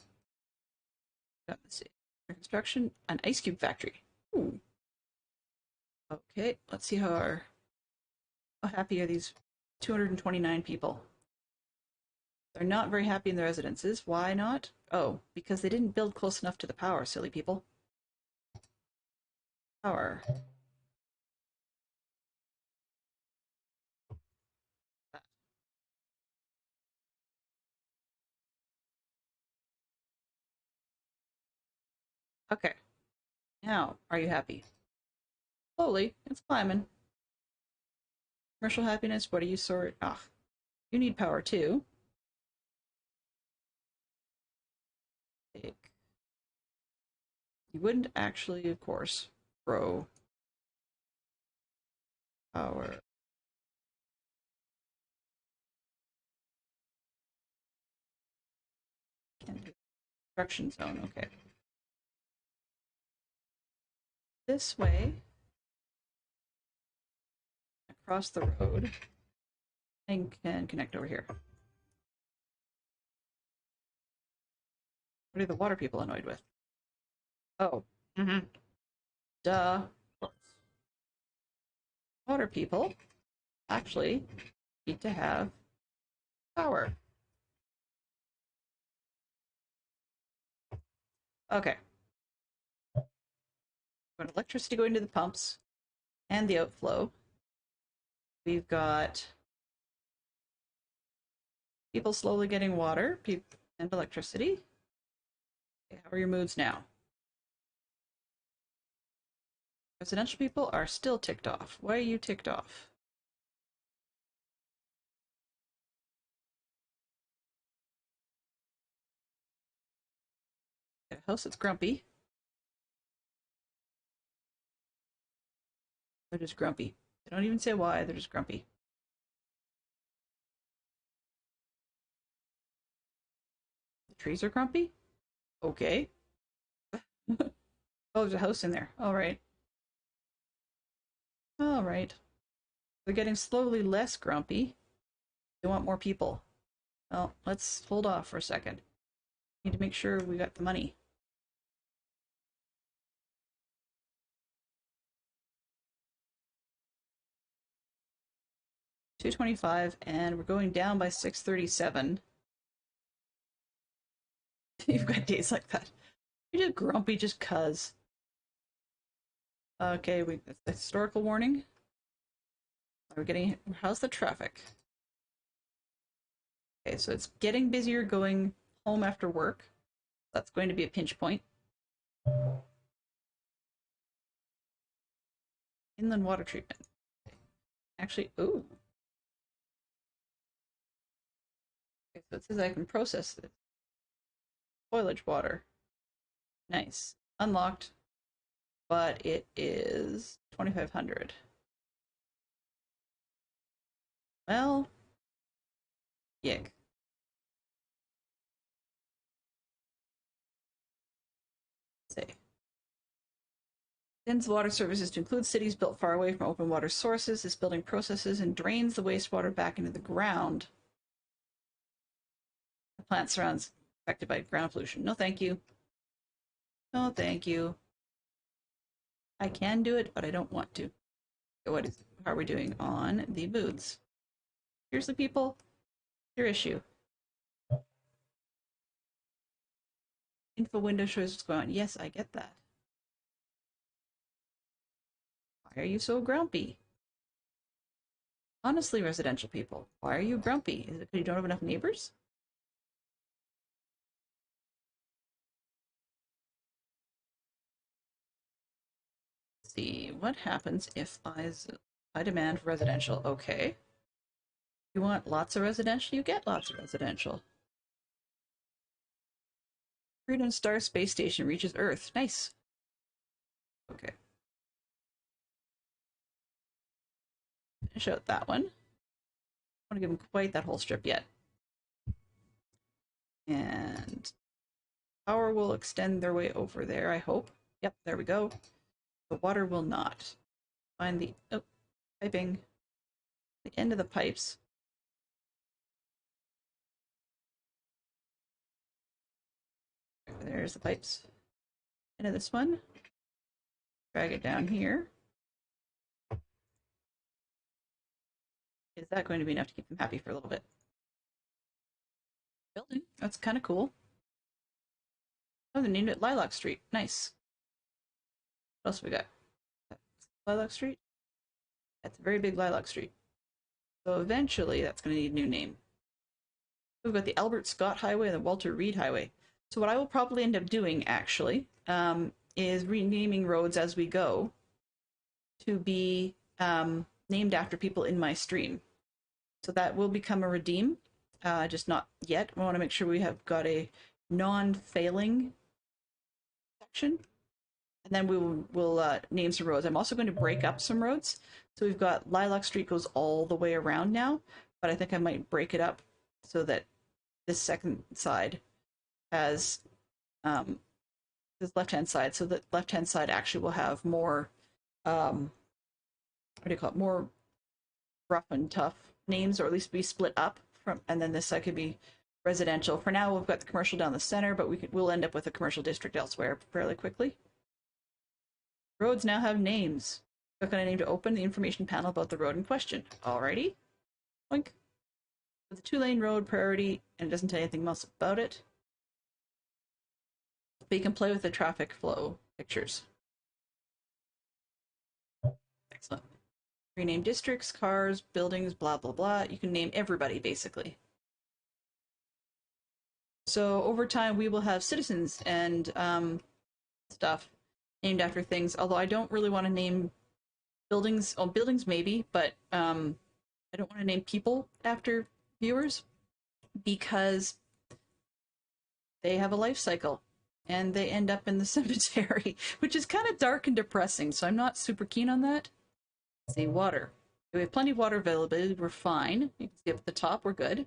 Let's see. Construction, an ice cube factory. Ooh. Okay, let's see how happy are these 229 people. They're not very happy in the residences. Why not? Oh, because they didn't build close enough to the power, silly people. Power. Okay. Now, are you happy? Slowly, it's climbing. Commercial happiness, what do you sort? Ah, you need power too. You wouldn't actually, of course, grow our construction zone. Okay. This way, across the road, and can connect over here. What are the water people annoyed with? Oh, duh. Water people actually need to have power. Okay. Got electricity going to the pumps and the outflow. We've got people slowly getting water and electricity. Okay, how are your moods now? Residential people are still ticked off. Why are you ticked off? A house that's grumpy. They're just grumpy. They don't even say why, they're just grumpy. The trees are grumpy? Okay. Oh, there's a house in there. Alright. Alright. They're getting slowly less grumpy. They want more people. Well, let's hold off for a second. Need to make sure we got the money. $225, and we're going down by 637. You've got days like that. You're just grumpy just cuz. Okay, that's the historical warning. We're getting, how's the traffic? Okay, so it's getting busier going home after work. That's going to be a pinch point. Inland water treatment. Actually, ooh. Okay, so it says I can process this. Spoilage water. Nice. Unlocked, but it is 2,500. Well, yik. Let's see. Extends water services to include cities built far away from open water sources. This building processes and drains the wastewater back into the ground. The plant surrounds affected by ground pollution. No, thank you. No, thank you. I can do it, but I don't want to. So how are we doing on the booths? Seriously, people? Your issue. Info window shows what's going on. Yes, I get that. Why are you so grumpy? Honestly, residential people, why are you grumpy? Is it because you don't have enough neighbors? Let's see, what happens if I demand residential? Okay. You want lots of residential? You get lots of residential. Freedom Star Space Station reaches Earth. Nice. Okay. Finish out that one. I want to give them quite that whole strip yet. And power will extend their way over there, I hope. Yep, there we go. The water will not. Find the piping. The end of the pipes. There's the pipes. End of this one. Drag it down here. Is that going to be enough to keep them happy for a little bit? Building. That's kind of cool. Oh, they named it Lilac Street. Nice. What else we got? Lilac Street? That's a very big Lilac Street. So eventually that's going to need a new name. We've got the Albert Scott Highway and the Walter Reed Highway. So what I will probably end up doing, actually, is renaming roads as we go to be named after people in my stream. So that will become a redeem, just not yet. We want to make sure we have got a non-failing section. and then we'll name some roads. I'm also going to break up some roads. So we've got Lilac Street goes all the way around now, but I think I might break it up so that this second side has this left-hand side, so that left-hand side actually will have more what do you call it, more rough and tough names, or at least be split up from, and then this side could be residential. For now, we've got the commercial down the center, but we'll end up with a commercial district elsewhere fairly quickly. Roads now have names. Click on a name to open the information panel about the road in question. Alrighty. Boink. With a 2-lane road priority, and it doesn't tell you anything else about it. But you can play with the traffic flow pictures. Excellent. Rename districts, cars, buildings, blah, blah, blah. You can name everybody, basically. So over time, we will have citizens and stuff named after things, although I don't really want to name buildings. Oh, buildings maybe, but I don't want to name people after viewers because they have a life cycle and they end up in the cemetery, which is kind of dark and depressing, so I'm not super keen on that. Let's see, water. We have plenty of water availability. We're fine. You can see up at the top, we're good.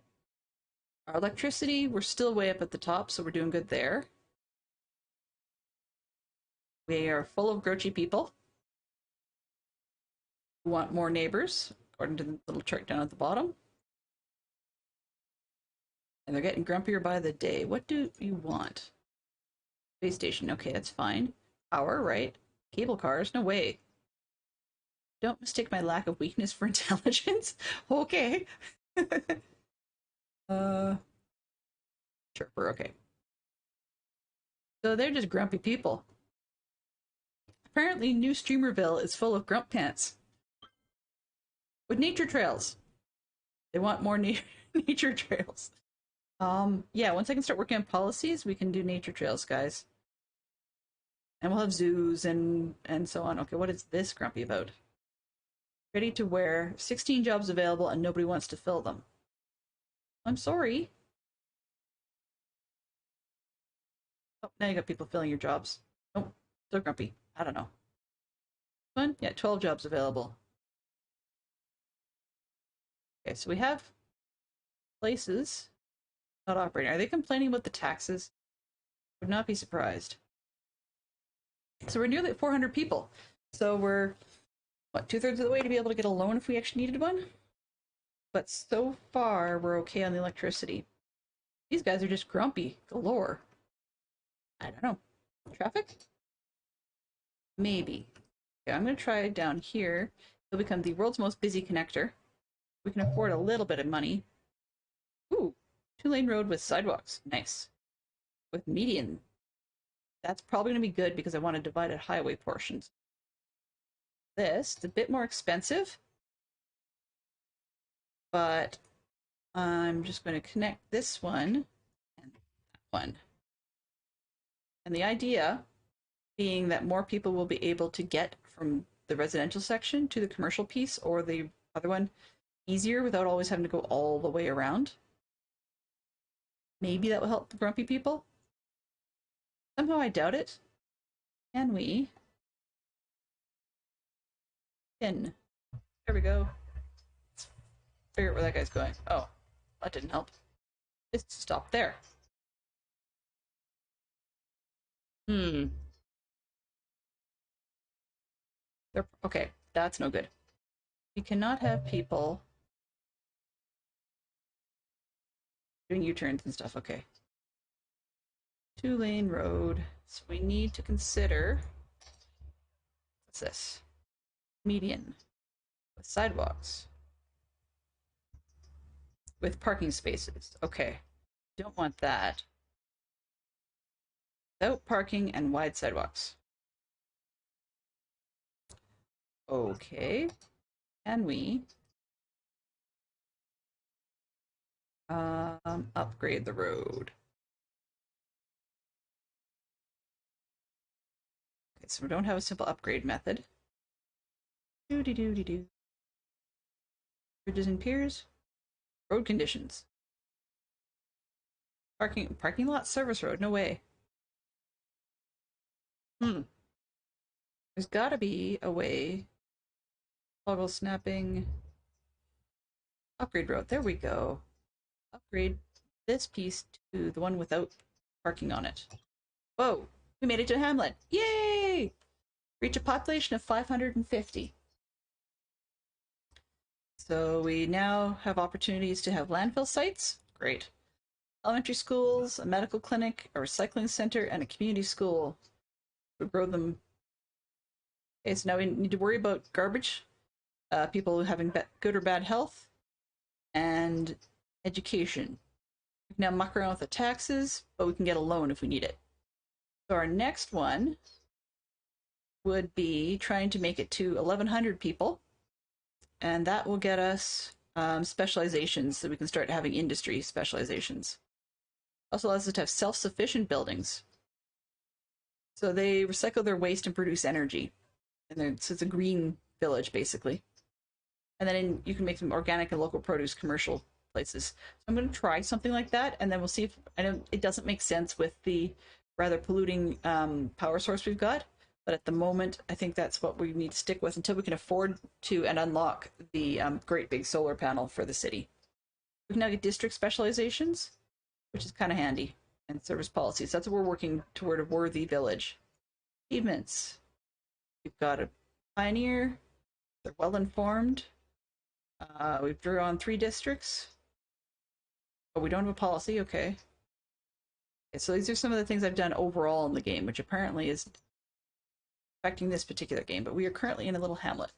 Our electricity, we're still way up at the top, so we're doing good there. We are full of grouchy people who want more neighbors, according to the little chart down at the bottom. And they're getting grumpier by the day. What do you want? Space station, okay, that's fine. Power, right? Cable cars, no way. Don't mistake my lack of weakness for intelligence. Okay. Chirper, okay. So they're just grumpy people. Apparently, New Streamerville is full of grump pants. With nature trails. They want more nature trails. Yeah, once I can start working on policies, we can do nature trails, guys. And we'll have zoos and so on. Okay, what is this grumpy about? Ready to wear, 16 jobs available, and nobody wants to fill them. I'm sorry. Oh, now you got people filling your jobs. Oh, so grumpy. I don't know. One? Yeah, 12 jobs available. Okay, so we have places not operating. Are they complaining about the taxes? Would not be surprised. So we're nearly at 400 people. So we're, what, 2/3 of the way to be able to get a loan if we actually needed one? But so far, we're okay on the electricity. These guys are just grumpy galore. I don't know. Traffic? Maybe. Okay, I'm going to try down here. It'll become the world's most busy connector. We can afford a little bit of money. Ooh, 2-lane road with sidewalks. Nice. With median. That's probably going to be good because I want to divide at highway portions. This is a bit more expensive, but I'm just going to connect this one and that one. And the idea being that more people will be able to get from the residential section to the commercial piece or the other one easier without always having to go all the way around. Maybe that will help the grumpy people. Somehow I doubt it. Can we? Pin. There we go. Let's figure out where that guy's going. Oh, that didn't help. Just stop there. Okay, that's no good. We cannot have people doing U-turns and stuff. Okay. 2-lane road. So we need to consider, what's this? Median with sidewalks. With parking spaces. Okay. Don't want that. Without parking and wide sidewalks. Okay. Can we upgrade the road? Okay, so we don't have a simple upgrade method. Doody-doody-doo. Bridges and piers. Road conditions. Parking lot service road. No way. There's gotta be a way. Toggle snapping. Upgrade road. There we go. Upgrade this piece to the one without parking on it. Whoa! We made it to Hamlet! Yay! Reach a population of 550. So we now have opportunities to have landfill sites. Great. Elementary schools, a medical clinic, a recycling center, and a community school. We grow them. Okay, so now we need to worry about garbage, people having good or bad health, and education. We can now muck around with the taxes, but we can get a loan if we need it. So our next one would be trying to make it to 1,100 people, and that will get us specializations, so we can start having industry specializations. Also allows us to have self-sufficient buildings. So they recycle their waste and produce energy. And so it's a green village, basically. And then you can make some organic and local produce commercial places. So I'm going to try something like that, and then we'll see if, I know it doesn't make sense with the rather polluting power source we've got, but at the moment, I think that's what we need to stick with until we can afford to and unlock the great big solar panel for the city. We can now get district specializations, which is kind of handy, and service policies. That's what we're working toward, a worthy village. Achievements. We've got a pioneer. They're well informed. We've drawn 3 districts. Oh, we don't have a policy. Okay. So these are some of the things I've done overall in the game, which apparently is affecting this particular game, but we are currently in a little hamlet.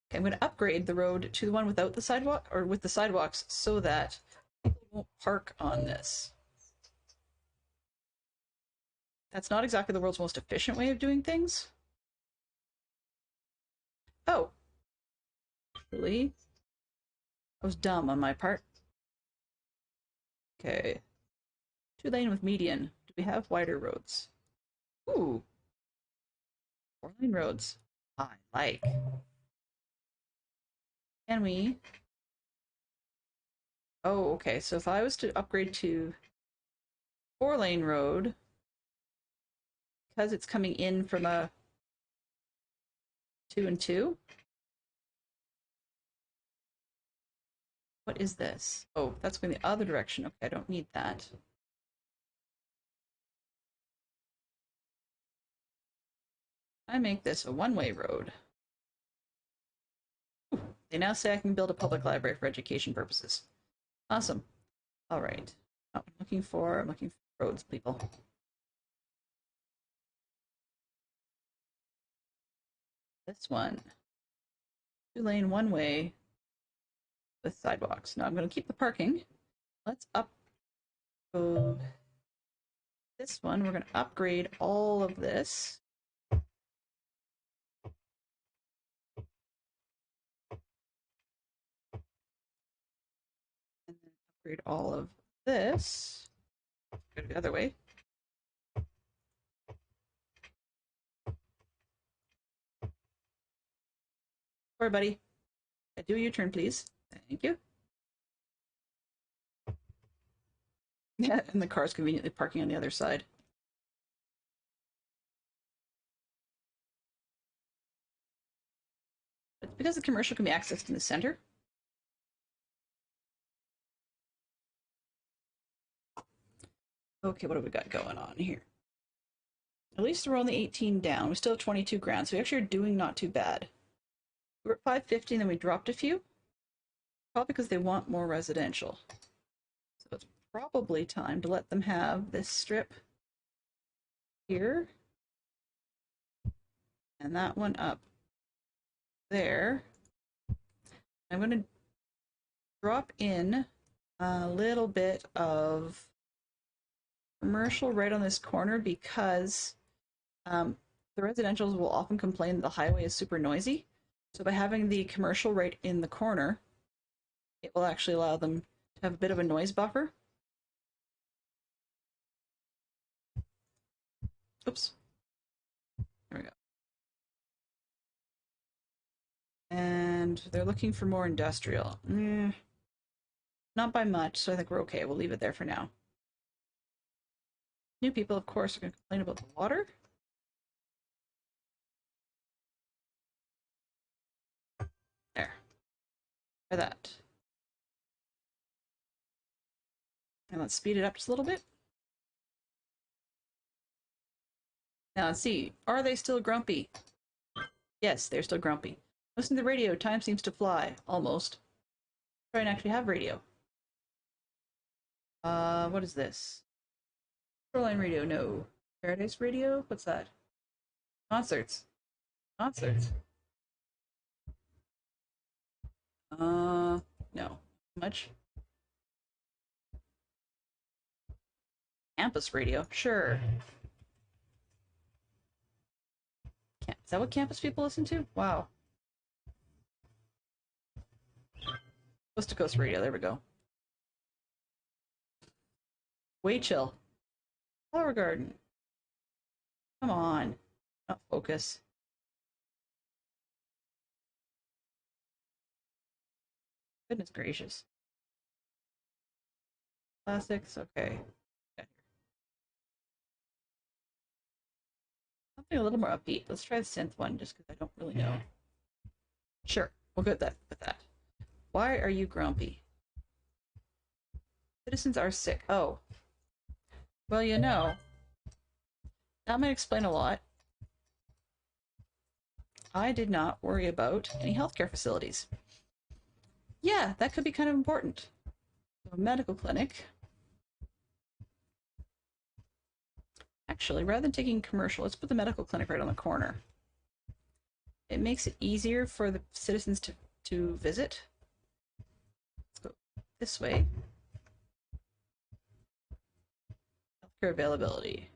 Okay, I'm going to upgrade the road to the one without the sidewalk, or with the sidewalks, so that people won't park on this. That's not exactly the world's most efficient way of doing things. Oh. Really? That was dumb on my part. Okay. 2-lane with median. Do we have wider roads? Ooh. 4-lane roads. I like. Can we? Oh, okay. So if I was to upgrade to 4-lane road, because it's coming in from a 2 and 2. What is this? Oh, that's going the other direction. Okay, I don't need that. I make this a one-way road. Ooh, they now say I can build a public library for education purposes. Awesome. All right. Oh, I'm looking for roads, people. This one. 2-lane, one-way with sidewalks. Now I'm going to keep the parking. Let's upload this one. We're going to upgrade all of this. And then upgrade all of this. Go the other way. Sorry, buddy. Do a U-turn, please. Thank you. Yeah, and the car's conveniently parking on the other side. But because the commercial can be accessed in the center. Okay, what have we got going on here? At least we're only 18 down. We still have 22 grand, so we actually are doing not too bad. We were at 550 and then we dropped a few. Probably because they want more residential. So it's probably time to let them have this strip here. And that one up there. I'm going to drop in a little bit of commercial right on this corner because the residentials will often complain that the highway is super noisy. So by having the commercial right in the corner, it will actually allow them to have a bit of a noise buffer. Oops. There we go. And they're looking for more industrial. Not by much, so I think we're okay. We'll leave it there for now. New people, of course, are going to complain about the water. Try that. And let's speed it up just a little bit. Now let's see. Are they still grumpy? Yes, they're still grumpy. Listen to the radio. Time seems to fly. Almost. Try and actually have radio. What is this? Skyline radio, no. Paradise radio? What's that? Concerts. Concerts. No. Much. Campus radio, sure. Is that what campus people listen to? Wow. Coast to coast radio, there we go. Way chill. Flower garden. Come on. Not focus. Goodness gracious. Classics, okay. Something a little more upbeat. Let's try the synth one just because I don't really know. Sure, we'll go with that. Why are you grumpy? Citizens are sick. Oh. Well, you know, that might explain a lot. I did not worry about any healthcare facilities. Yeah, that could be kind of important. A medical clinic. Actually, rather than taking commercial, let's put the medical clinic right on the corner. It makes it easier for the citizens to visit. Let's go this way. Healthcare availability.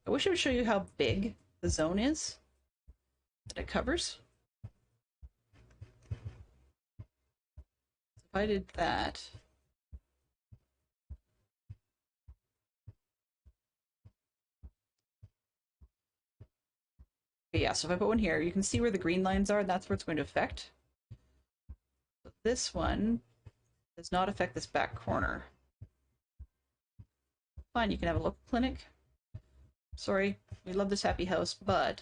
I wish it would show you how big the zone is that it covers. If I did that, okay, yeah, so if I put one here, you can see where the green lines are, and that's where it's going to affect. But this one does not affect this back corner. Fine, you can have a local clinic. Sorry, we love this happy house, but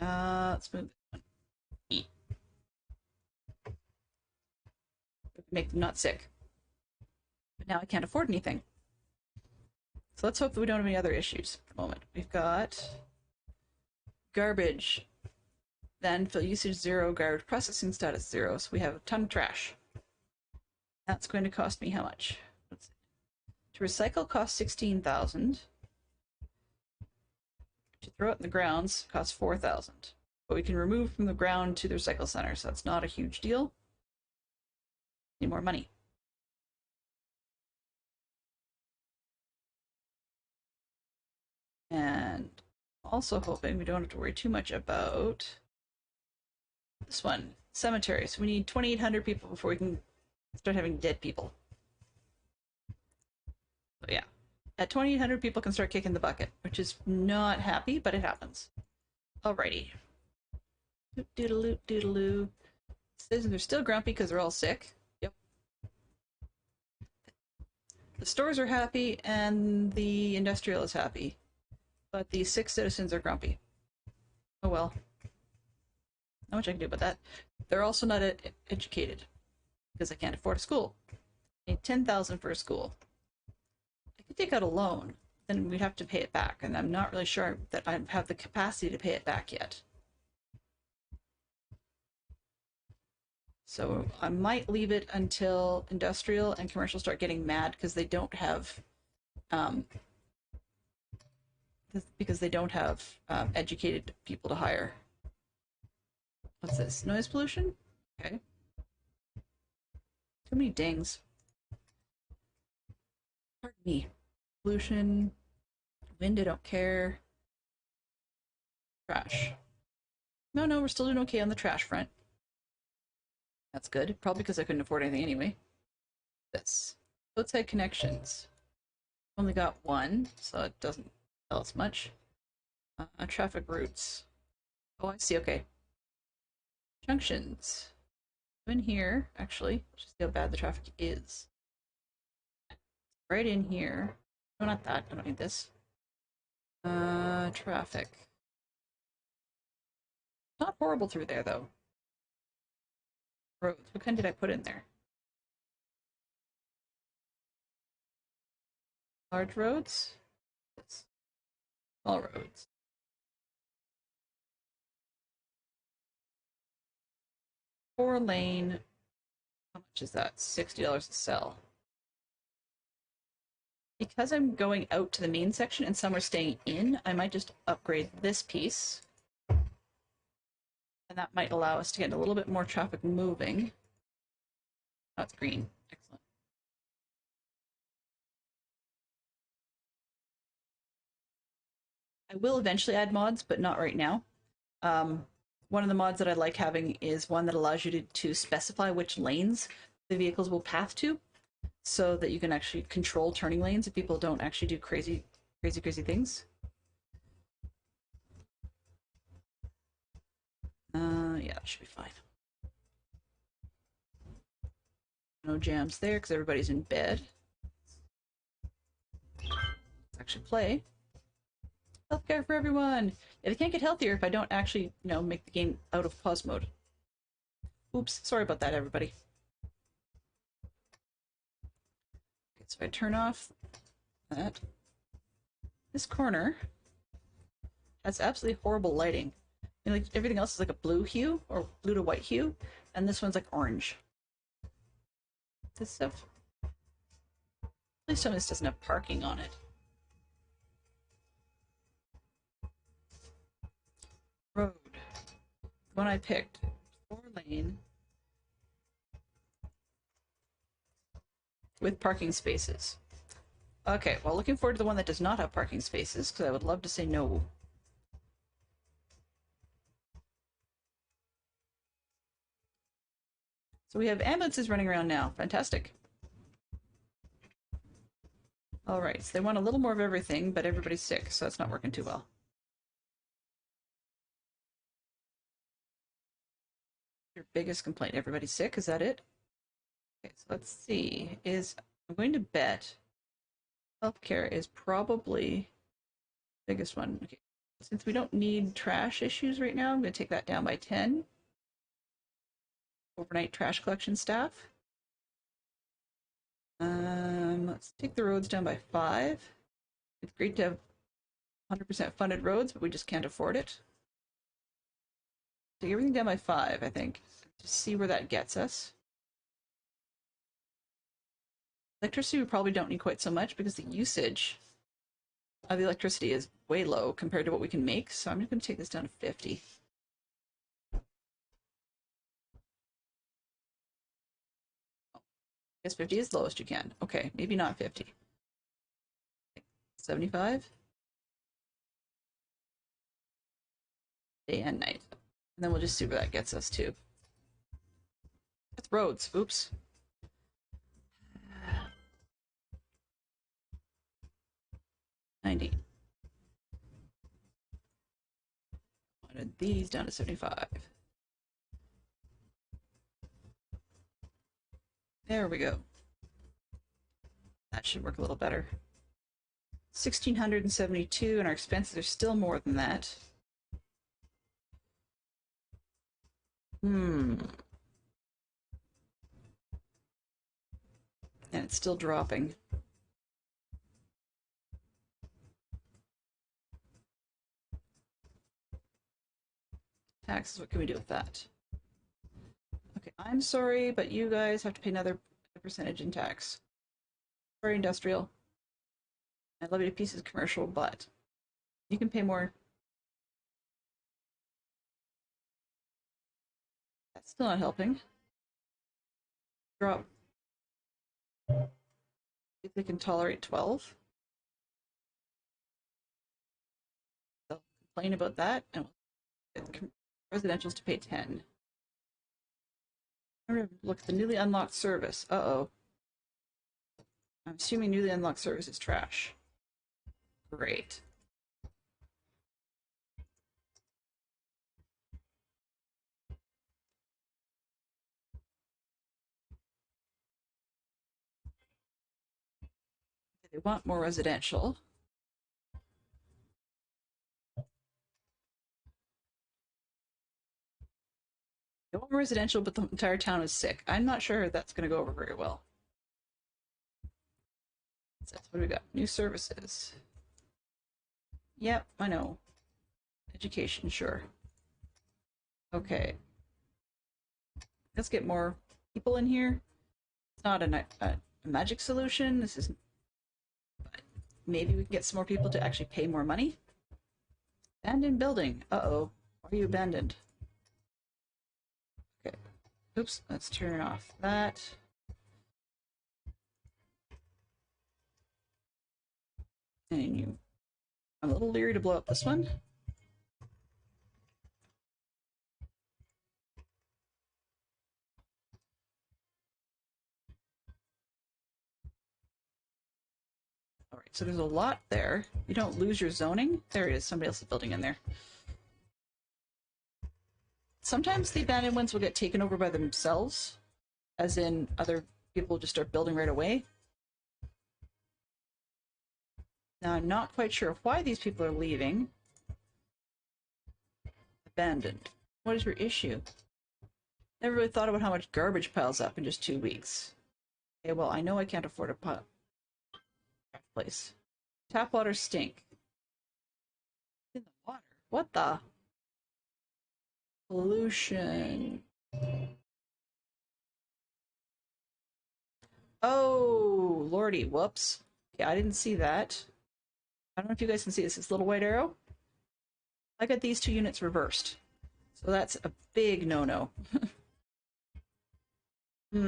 let's move this one. E. Make them not sick. But now I can't afford anything. So let's hope that we don't have any other issues at the moment. We've got garbage, landfill usage 0, garbage processing status 0, so we have a ton of trash. That's going to cost me how much? Let's see. To recycle costs 16,000. To throw it in the grounds costs 4,000. But we can remove from the ground to the recycle center, so that's not a huge deal. Need more money. And also hoping we don't have to worry too much about this one, cemetery. So we need 2,800 people before we can start having dead people. So yeah, at 2,800 people can start kicking the bucket, which is not happy, but it happens. Alrighty. Doodaloo, doodaloo. Citizens are still grumpy because they're all sick. Yep. The stores are happy and the industrial is happy, but the sick citizens are grumpy. Oh well. Not much I can do about that. They're also not educated because I can't afford a school. I need 10,000 for a school. I could take out a loan, then we'd have to pay it back, and I'm not really sure that I have the capacity to pay it back yet. So I might leave it until industrial and commercial start getting mad because they don't have educated people to hire. What's this? Noise pollution? Okay. Too many dings. Pardon me. Pollution. Wind, I don't care. Trash. No, we're still doing okay on the trash front. That's good. Probably because I couldn't afford anything anyway. This. Outside connections. Only got one, so it doesn't tell us much. Traffic routes. Oh, I see. Okay. Junctions. In here, actually, let's just see how bad the traffic is. Right in here. No, not that. I don't need this. Traffic. Not horrible through there, though. Roads. What kind did I put in there? Large roads? Small roads. 4-lane. How much is that? $60 to sell. Because I'm going out to the main section and some are staying in, I might just upgrade this piece. And that might allow us to get a little bit more traffic moving. That's green. Excellent. I will eventually add mods, but not right now. One of the mods that I like having is one that allows you to specify which lanes the vehicles will path to, so that you can actually control turning lanes if people don't actually do crazy things. Yeah, that should be fine. No jams there because everybody's in bed. Let's actually play. Healthcare for everyone. Yeah, they can't get healthier if I don't actually, make the game out of pause mode. Oops, sorry about that, everybody. Okay, so I turn off that. This corner has absolutely horrible lighting. Like everything else is like a blue hue or blue to white hue, and this one's like orange. This stuff. Please tell me this doesn't have parking on it. Road. The one I picked. 4-lane. With parking spaces. Okay, well, looking forward to the one that does not have parking spaces, because I would love to say no. So we have ambulances running around now. Fantastic. All right, so they want a little more of everything, but everybody's sick, so that's not working too well. Your biggest complaint, everybody's sick, is that it? Okay, so let's see. I'm going to bet healthcare is probably the biggest one. Okay, since we don't need trash issues right now, I'm going to take that down by 10. Overnight trash collection staff. Let's take the roads down by 5. It's great to have 100% funded roads, but we just can't afford it. Take everything down by 5, I think. Just see where that gets us. Electricity we probably don't need quite so much because the usage of the electricity is way low compared to what we can make, so I'm just going to take this down to 50. I guess 50 is the lowest you can. Okay, maybe not 50. 75? Day and night. And then we'll just see where that gets us to. That's roads. Oops. $90. Wanted these down to 75. There we go. That should work a little better. 1,672, and our expenses are still more than that. And it's still dropping. Taxes, what can we do with that? Okay, I'm sorry, but you guys have to pay another percentage in tax. Sorry, industrial. I love you to pieces, commercial, but you can pay more. That's still not helping. Drop. If they can tolerate 12. They'll complain about that, and we'll get residentials to pay 10. I'm gonna look at the newly unlocked service. Uh-oh. I'm assuming newly unlocked service is trash. Great. They want more residential. They want residential, but the entire town is sick. I'm not sure that's going to go over very well. So that's what we got. New services. Yep, I know. Education, sure. Okay. Let's get more people in here. It's not a magic solution. This is... But maybe we can get some more people to actually pay more money. Abandoned building. Uh-oh. Why are you abandoned? Okay. Oops, let's turn off that. And you... I'm a little leery to blow up this one. Alright, so there's a lot there. You don't lose your zoning. There it is. Somebody else is building in there. Sometimes the abandoned ones will get taken over by themselves, as in other people just start building right away. Now, I'm not quite sure why these people are leaving. Abandoned. What is your issue? Never really thought about how much garbage piles up in just 2 weeks. Okay, well, I know I can't afford a place. Tap water stink. In the water? What the? Pollution. Oh, lordy, whoops. Yeah, I didn't see that. I don't know if you guys can see this little white arrow. I got these 2 units reversed. So that's a big no-no. What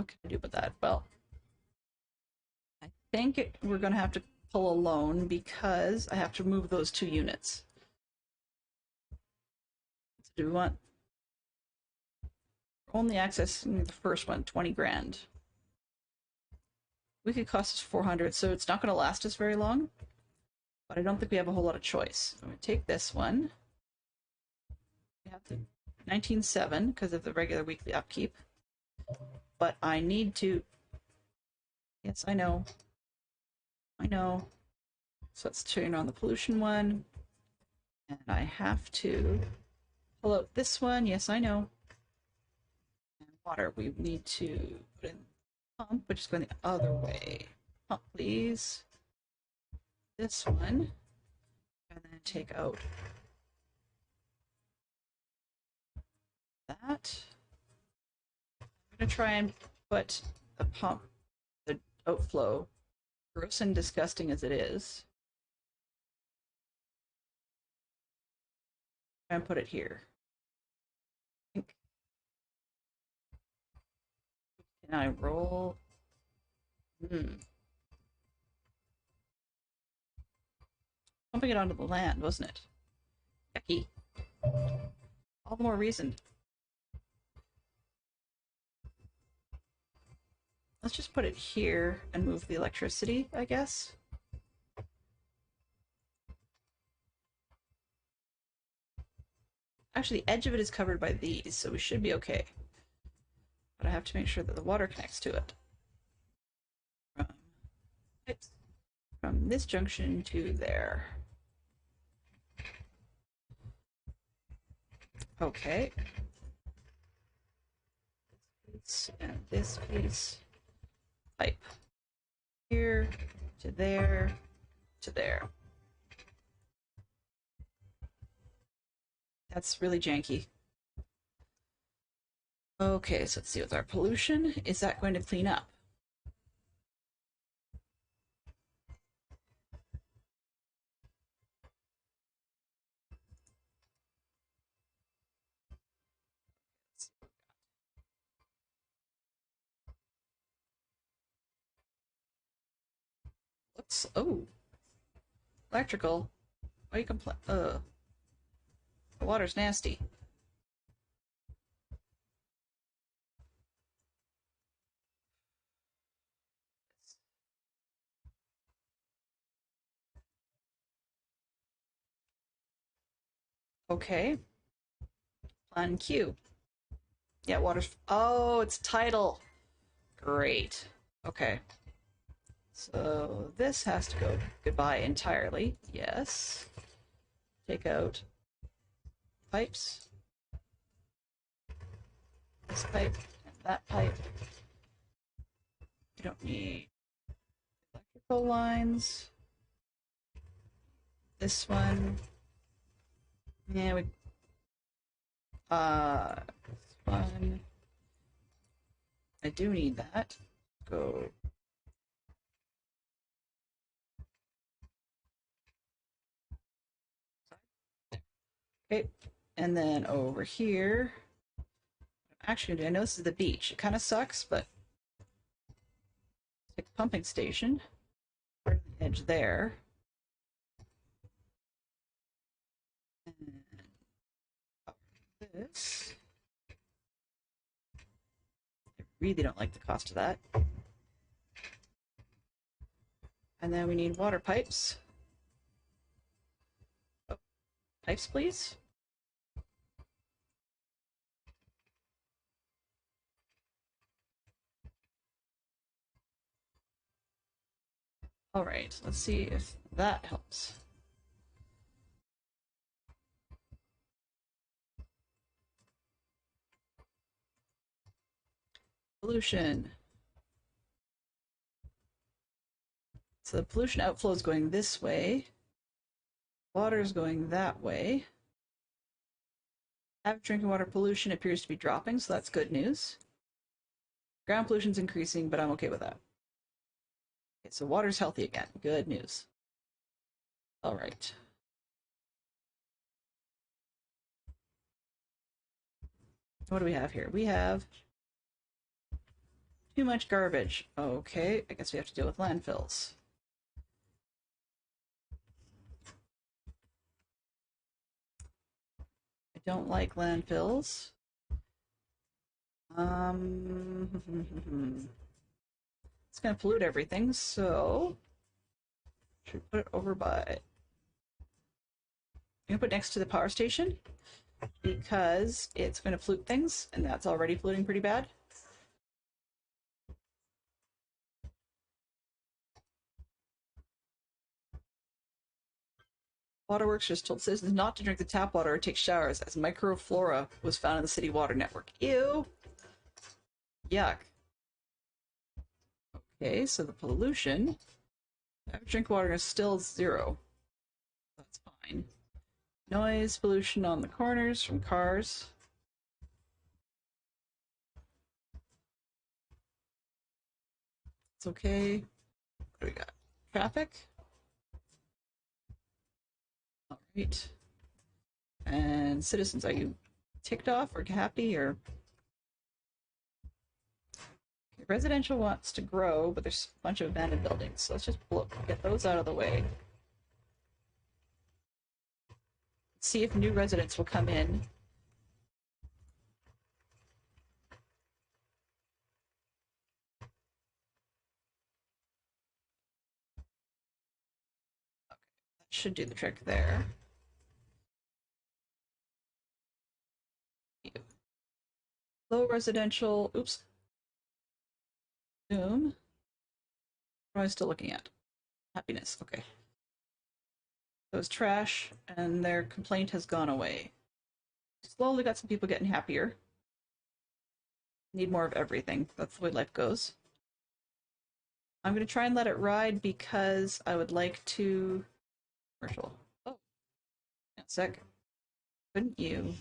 can I do about that? Well, I think we're going to have to pull a loan because I have to move those 2 units. So do we want... Only accessing the first one, 20 grand. We could cost us 400, so it's not going to last us very long. But I don't think we have a whole lot of choice. I'm going to take this one. We have the 19.7 because of the regular weekly upkeep. But I need to... Yes, I know. I know. So let's turn on the pollution one. And I have to pull out this one. Yes, I know. And water. We need to put in the pump, which is going the other way. Pump, please. This one. And then take out that. I'm going to try and put the pump, the outflow, gross and disgusting as it is, and put it here. Can I roll? Pumping it onto the land, wasn't it? Yucky. All the more reason. Let's just put it here and move the electricity, I guess. Actually, the edge of it is covered by these, so we should be okay. But I have to make sure that the water connects to it. From this junction to there. Okay. This piece and this piece. Pipe. Here to there to there. That's really janky. Okay, so let's see with our pollution. Is that going to clean up? Looks, oh, electrical. Why you complain? The water's nasty. Okay. Plan Q. Yeah, water's... Oh, it's tidal. Great. Okay. So this has to go goodbye entirely. Yes. Take out pipes. This pipe and that pipe. We don't need electrical lines. This one. Yeah, this one. I do need that. Go. Okay, and then over here. Actually, I know this is the beach. It kind of sucks, but it's like a pumping station. Right on the edge there. And this. I really don't like the cost of that. And then we need water pipes. Oh, pipes, please. All right, let's see if that helps. Pollution. So the pollution outflow is going this way. Water is going that way. Average drinking water pollution appears to be dropping, so that's good news. Ground pollution is increasing, but I'm okay with that. Okay, so water's healthy again. Good news. All right. What do we have here? We have too much garbage. Okay, I guess we have to deal with landfills. I don't like landfills. It's going to pollute everything, so should put it over by. I'm going to put it next to the power station because it's going to pollute things, and that's already polluting pretty bad. Waterworks just told citizens not to drink the tap water or take showers as microflora was found in the city water network. Ew. Yuck. Okay, so the pollution. Average drink water is still 0. That's fine. Noise pollution on the corners from cars. It's okay. What do we got? Traffic. All right. And citizens, are you ticked off or happy or? Okay, residential wants to grow, but there's a bunch of abandoned buildings, so let's just get those out of the way. See if new residents will come in. Okay, that should do the trick there. Low residential, oops. Boom. What am I still looking at? Happiness, okay. So it's trash, and their complaint has gone away. Slowly got some people getting happier. Need more of everything. That's the way life goes. I'm going to try and let it ride because I would like to... Commercial. Oh. A sec. Couldn't you?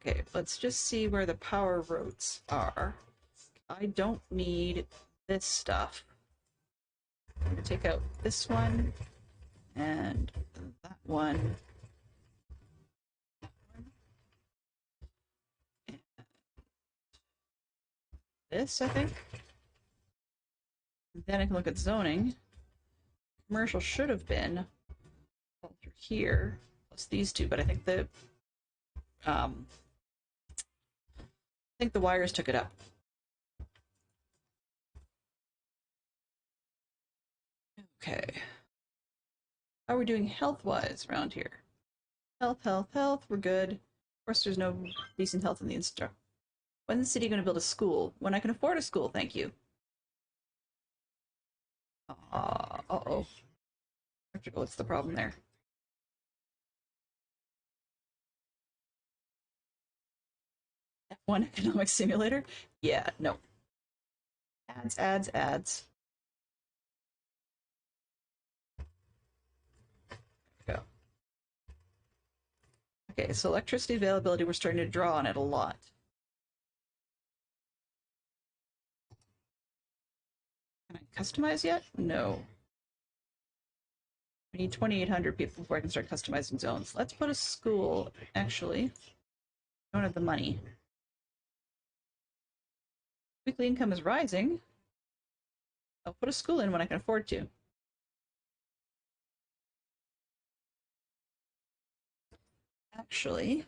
Okay, let's just see where the power roads are. I don't need this stuff. I'm going to take out this one and that one. And this, I think. And then I can look at zoning. Commercial should have been all through here, plus these two, but I think the wires took it up. Okay. How are we doing health-wise around here? Health, health, health. We're good. Of course, there's no decent health in the instruct. When's the city going to build a school? When I can afford a school, thank you. Uh-oh. What's the problem there? One economic simulator? Yeah, no. Ads, ads, ads. Go. Okay, so electricity availability, we're starting to draw on it a lot. Can I customize yet? No. We need 2,800 people before I can start customizing zones. Let's put a school, actually. I don't have the money. Weekly income is rising. I'll put a school in when I can afford to. Actually,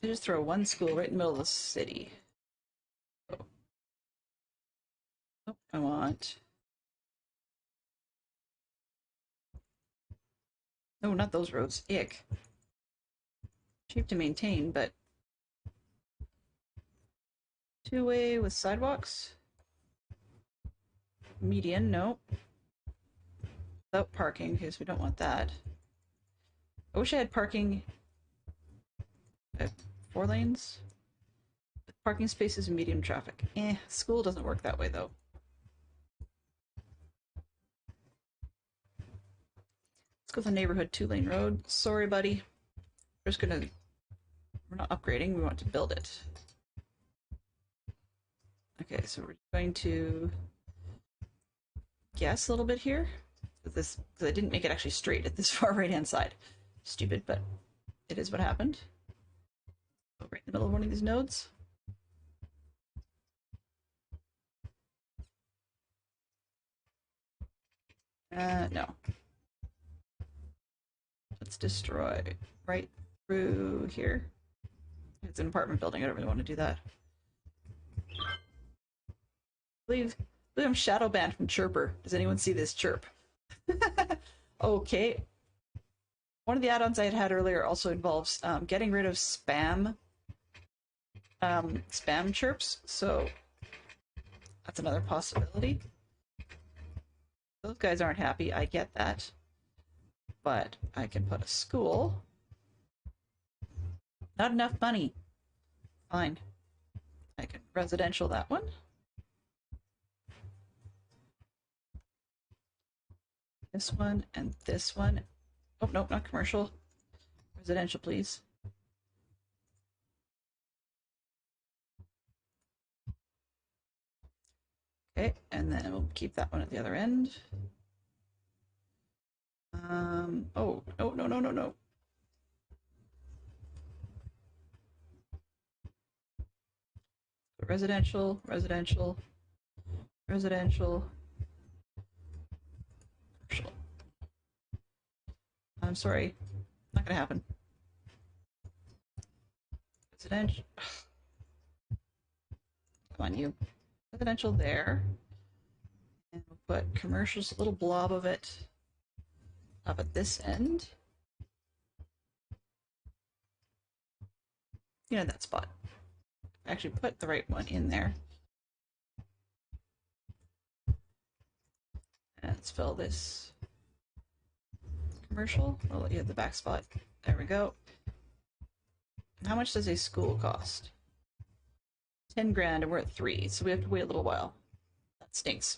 I just throw one school right in the middle of the city. Oh, I want... No, not those roads. Ick. Cheap to maintain, but... Two-way with sidewalks? Median, no. Without parking, because we don't want that. I wish I had parking... 4 lanes? Parking spaces and medium traffic. School doesn't work that way, though. Let's go with the neighborhood 2-lane road. Sorry, buddy. We're just gonna... We're not upgrading, we want to build it. Okay, so we're going to guess a little bit here. Because I didn't make it actually straight at this far right-hand side. Stupid, but it is what happened. Go right in the middle of one of these nodes. No. Let's destroy right through here. It's an apartment building, I don't really want to do that. I believe I'm shadow banned from Chirper. Does anyone see this chirp? Okay. One of the add-ons I had earlier also involves getting rid of spam chirps, so that's another possibility. Those guys aren't happy, I get that. But I can put a school. Not enough money. Fine. I can residential that one. This one and this one. Oh, nope, not commercial. Residential, please. Okay, and then we'll keep that one at the other end. Oh, no, no, no, no, no. Residential, residential, residential, commercial. I'm sorry, not gonna happen. Residential. Come on, you. Residential there. And we'll put commercials, a little blob of it up at this end. You know, that spot. Actually put the right one in there. And let's fill this commercial. We'll let you have the back spot. There we go. How much does a school cost? 10 grand and we're at 3, so we have to wait a little while. That stinks.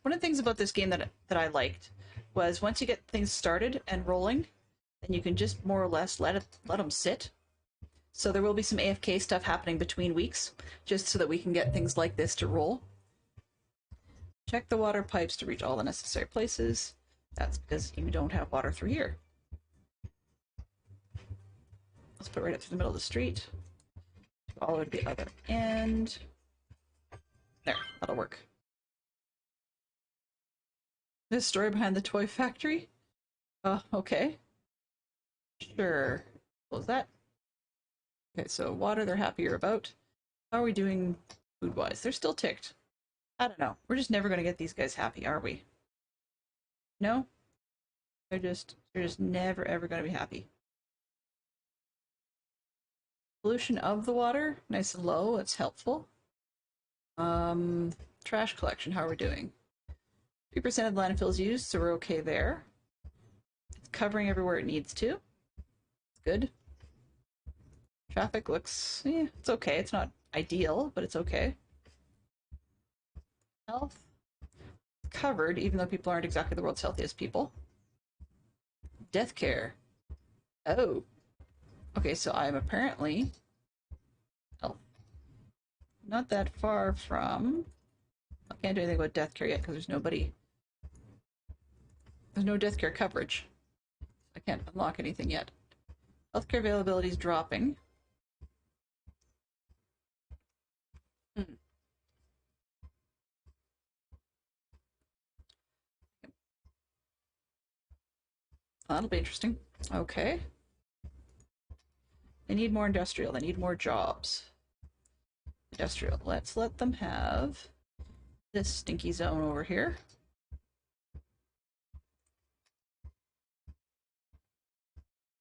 One of the things about this game that I liked was once you get things started and rolling, then you can just more or less let them sit. So there will be some AFK stuff happening between weeks, just so that we can get things like this to roll. Check the water pipes to reach all the necessary places. That's because you don't have water through here. Let's put it right up through the middle of the street. All the way to the other end. There, that'll work. The story behind the toy factory? Okay. Sure. What was that? Okay, so water they're happier about. How are we doing food-wise? They're still ticked. I don't know. We're just never going to get these guys happy, are we? No? They're just never ever going to be happy. Pollution of the water, nice and low, it's helpful. Trash collection, how are we doing? 3% of the landfill is used, so we're okay there. covering everywhere it needs to. Good. Traffic looks, it's okay. It's not ideal, but it's okay. Health covered, even though people aren't exactly the world's healthiest people. Death care. Oh. Okay, so I'm apparently not that far from... I can't do anything about death care yet because there's nobody... There's no death care coverage. I can't unlock anything yet. Healthcare availability is dropping. That'll be interesting. Okay. They need more industrial. They need more jobs. Industrial. Let's let them have this stinky zone over here.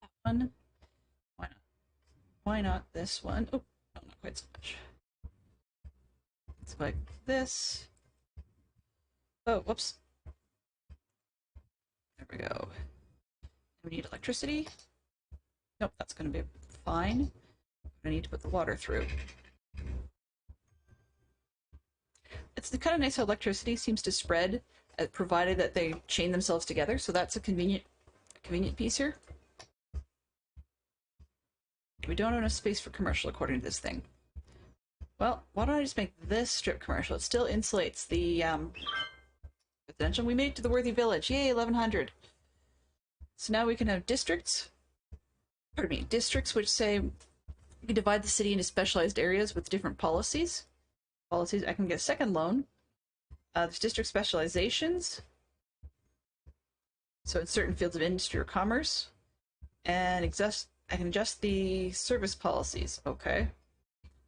That one. Why not? Why not this one? Oh, no, not quite so much. Let's go like this. Oh, whoops. There we go. We need electricity. Nope, that's going to be fine. I need to put the water through. It's the kind of nice how electricity seems to spread, provided that they chain themselves together. So that's a convenient piece here. We don't have enough space for commercial according to this thing. Well, why don't I just make this strip commercial? It still insulates the residential. We made it to the Worthy Village. Yay, 1100. So now we can have districts. Pardon me, districts which say we can divide the city into specialized areas with different policies. I can get a second loan. There's district specializations. So in certain fields of industry or commerce. And I can adjust the service policies. Okay.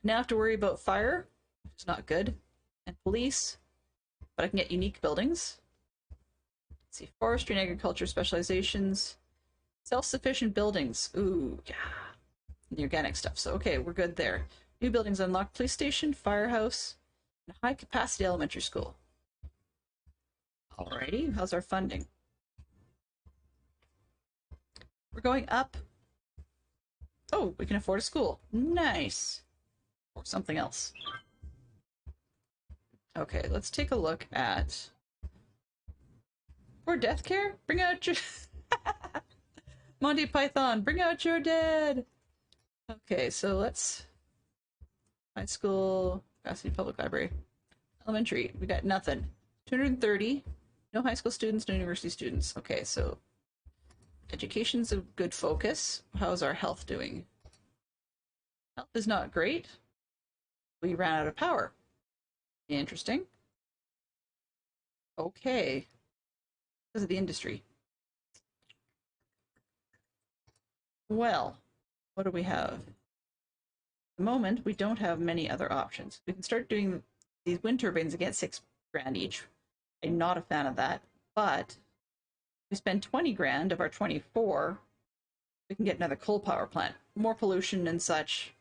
Now I have to worry about fire, which is not good, and police, but I can get unique buildings. Let's see, forestry and agriculture specializations. Self-sufficient buildings. Ooh, yeah. And the organic stuff. So, okay, we're good there. New buildings unlocked. Police station, firehouse, and high-capacity elementary school. Alrighty, how's our funding? We're going up. Oh, we can afford a school. Nice. Or something else. Okay, let's take a look at... Or death care? Bring out your... Monty Python, bring out your dead! Okay, so let's... High school, capacity public library. Elementary, we got nothing. 230. No high school students, no university students. Okay, so... Education's a good focus. How's our health doing? Health is not great. We ran out of power. Interesting. Okay. Because of the industry. Well, what do we have? At the moment, we don't have many other options. We can start doing these wind turbines again, 6 grand each. I'm not a fan of that, but we spend 20 grand of our 24, we can get another coal power plant. More pollution and such.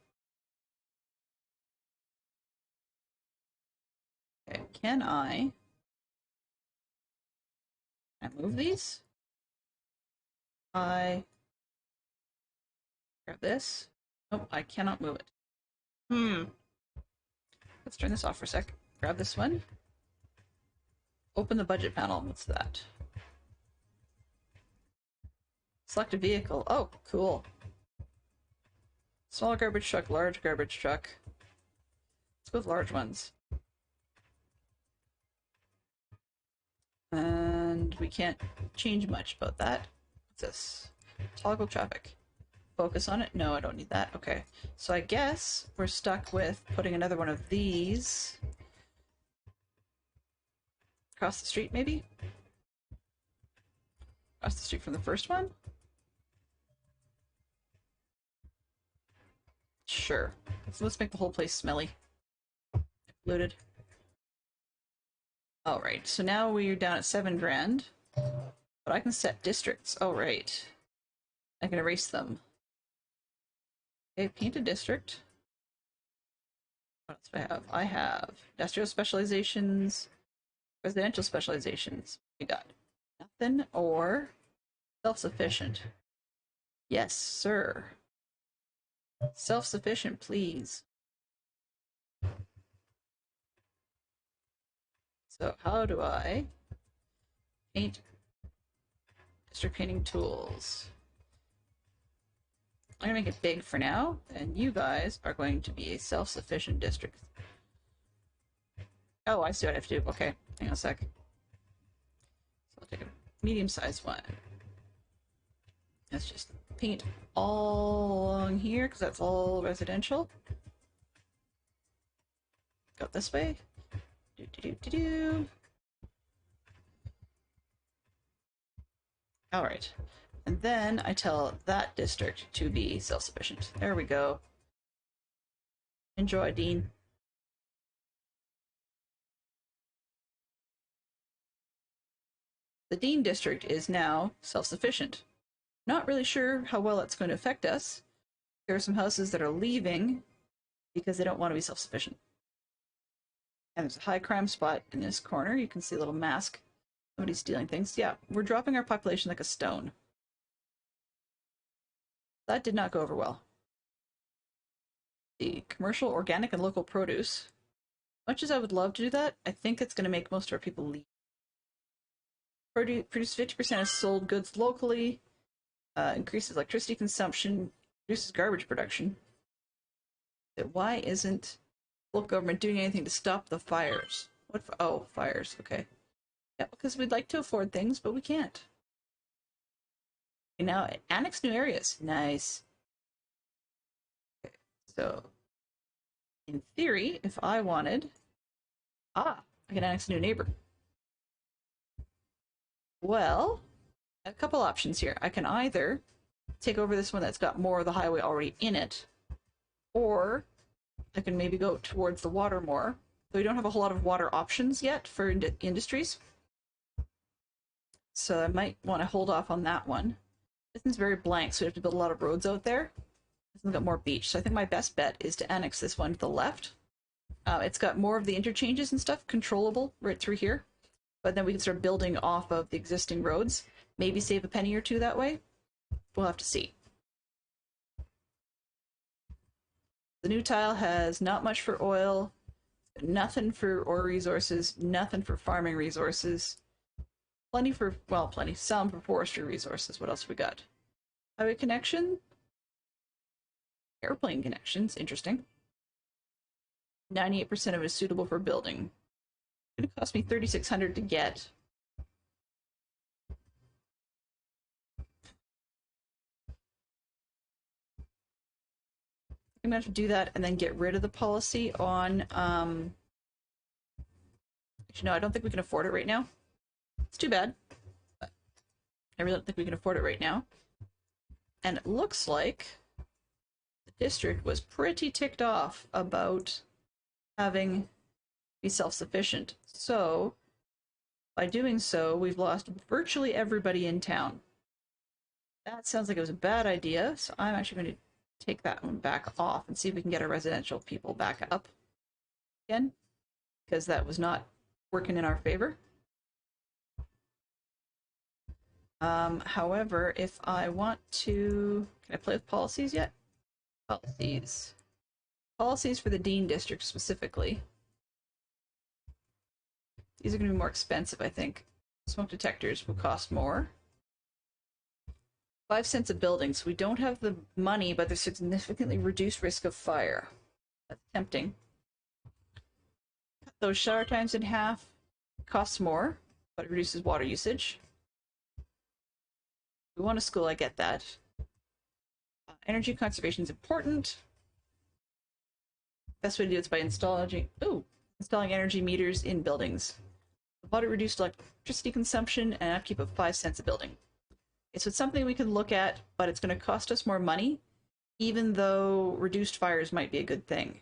Okay, can I move these? I grab this. Nope, I cannot move it. Let's turn this off for a sec. Grab this one. Open the budget panel. What's that? Select a vehicle. Oh, cool. Small garbage truck, large garbage truck. Let's go with large ones. And we can't change much about that. What's this? Toggle traffic. Focus on it? No, I don't need that. Okay. So I guess we're stuck with putting another one of these across the street, maybe? Across the street from the first one? Sure. So let's make the whole place smelly. Looted. Alright, so now we're down at 7 grand. But I can set districts. Oh, right. I can erase them. Okay, paint a district. What else do I have? I have industrial specializations, residential specializations. We got nothing or Self-sufficient. Yes, sir. Self-sufficient, please. So how do I paint district painting tools? I'm gonna make it big for now, and you guys are going to be a self-sufficient district. Oh, I see what I have to do. Okay, hang on a sec. So I'll take a medium-sized one. Let's just paint all along here, because that's all residential. Go this way. Do. All right. And then I tell that district to be self-sufficient. There we go. Enjoy, Dean. The Dean district is now self-sufficient. Not really sure how well it's going to affect us. There are some houses that are leaving because they don't want to be self-sufficient. And there's a high crime spot in this corner. You can see a little mask. Somebody's stealing things. Yeah, we're dropping our population like a stone. That did not go over well. The commercial, organic, and local produce. Much as I would love to do that, I think it's going to make most of our people leave. Produce 50% of sold goods locally, increases electricity consumption, reduces garbage production. Why isn't local government doing anything to stop the fires? Oh, fires, okay. Yeah, because we'd like to afford things, but we can't. Okay, now, annex new areas. Nice. Okay, so, in theory, if I wanted... I can annex a new neighbor. Well, a couple options here. I can either take over this one that's got more of the highway already in it, or I can maybe go towards the water more. So we don't have a whole lot of water options yet for industries. So I might want to hold off on that one. This one's very blank, so we have to build a lot of roads out there. This one's got more beach, so I think my best bet is to annex this one to the left. It's got more of the interchanges and stuff controllable right through here. But then we can start building off of the existing roads. Maybe save a penny or two that way. We'll have to see. The new tile has not much for oil, nothing for ore resources, nothing for farming resources. Plenty for, well, some for forestry resources. What else we got? Highway connection? Airplane connections, interesting. 98% of it is suitable for building. It's gonna cost me $3,600 to get. I'm gonna have to do that and then get rid of the policy on, actually, no, I don't think we can afford it right now. It's too bad, but I really don't think we can afford it right now. And it looks like the district was pretty ticked off about having be self-sufficient. So by doing so, we've lost virtually everybody in town. That sounds like it was a bad idea, so I'm actually going to take that one back off and see if we can get our residential people back up again, because that was not working in our favor. However, if I want to... Can I play with policies yet? Policies. Policies for the Dean District specifically. These are going to be more expensive, I think. Smoke detectors will cost more. 5 cents a building, so we don't have the money, but there's significantly reduced risk of fire. That's tempting. Cut those shower times in half. It costs more, but it reduces water usage. If we want a school, I get that. Energy conservation is important. Best way to do it is by installing energy meters in buildings. Water reduced electricity consumption and upkeep of 5 cents a building. So it's something we can look at, but it's going to cost us more money, even though reduced fires might be a good thing.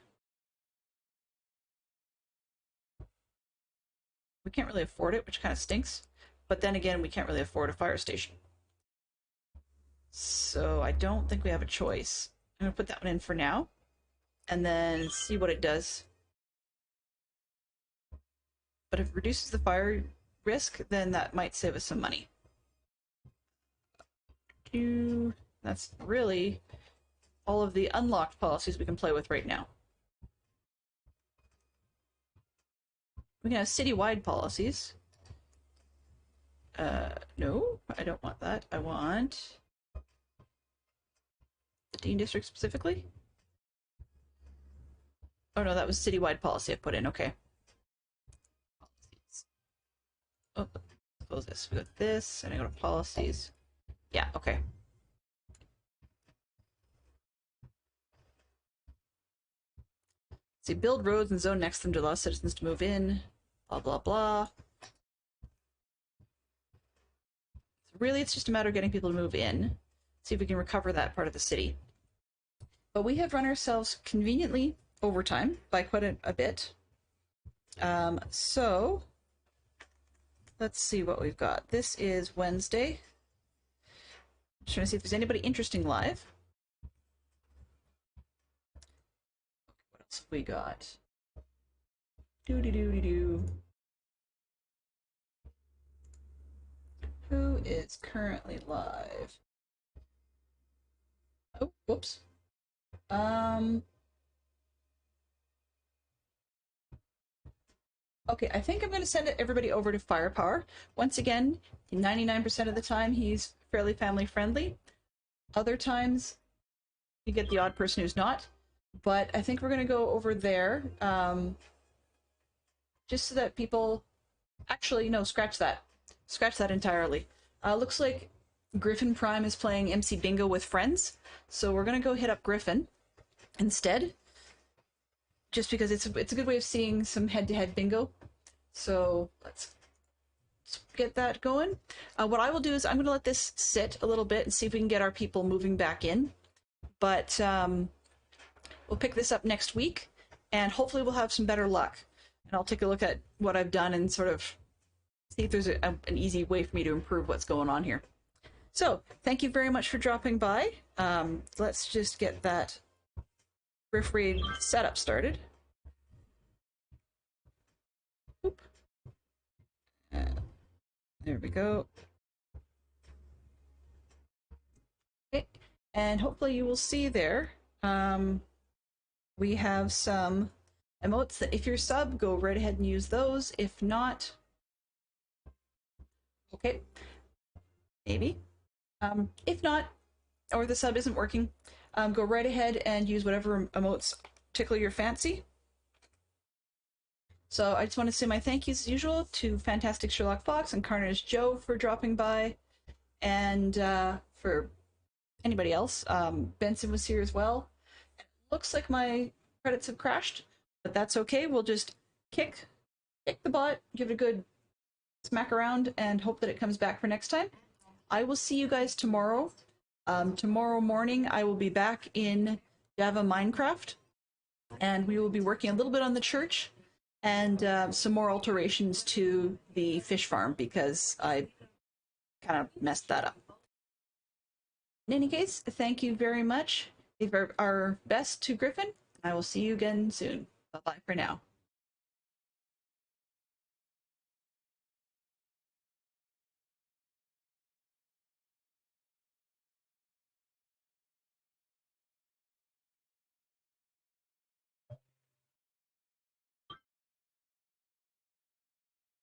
We can't really afford it, which kind of stinks. But then again, we can't really afford a fire station. So I don't think we have a choice. I'm going to put that one in for now, and then see what it does. But if it reduces the fire risk, then that might save us some money. That's really all of the unlocked policies we can play with right now. We can have citywide policies. No, I don't want that. I want the Dean District specifically. Oh no, that was citywide policy I put in. Okay. Policies. Oh, close this. We got this, and I go to policies. Yeah. Okay. See, build roads and zone next to them to allow citizens to move in. Blah blah blah. So really, it's just a matter of getting people to move in. See if we can recover that part of the city. But we have run ourselves conveniently overtime by quite a bit. So let's see what we've got. This is Wednesday. Just trying to see if there's anybody interesting live. What else have we got? Do. Who is currently live? Oh, whoops. Okay, I think I'm going to send everybody over to Firepower. Once again, 99% of the time, he's fairly family friendly. Other times, you get the odd person who's not. But I think we're going to go over there, just so that people... Actually, no, scratch that. Scratch that entirely. Looks like Griffin Prime is playing MC Bingo with friends, so we're going to go hit up Griffin instead, just because it's a good way of seeing some head-to-head bingo. So let's get that going. What I will do is I'm going to let this sit a little bit and see if we can get our people moving back in. But we'll pick this up next week, and hopefully we'll have some better luck. And I'll take a look at what I've done and sort of see if there's an easy way for me to improve what's going on here. So thank you very much for dropping by. Let's just get that Riff Raid setup started. Oop. There we go. Okay, and hopefully you will see there, we have some emotes that if you're sub, go right ahead and use those. If not, okay, maybe. If not, or the sub isn't working, go right ahead and use whatever emotes tickle your fancy. So I just want to say my thank yous as usual to Fantastic Sherlock Fox and Carnage Joe for dropping by, and for anybody else. Benson was here as well. Looks like my credits have crashed, but that's okay. We'll just kick the bot, give it a good smack around, and hope that it comes back for next time. I will see you guys tomorrow. Tomorrow morning I will be back in Java Minecraft, and we will be working a little bit on the church and some more alterations to the fish farm because I kind of messed that up. In any case, thank you very much. Give our best to Griffin. I will see you again soon. Bye-bye for now.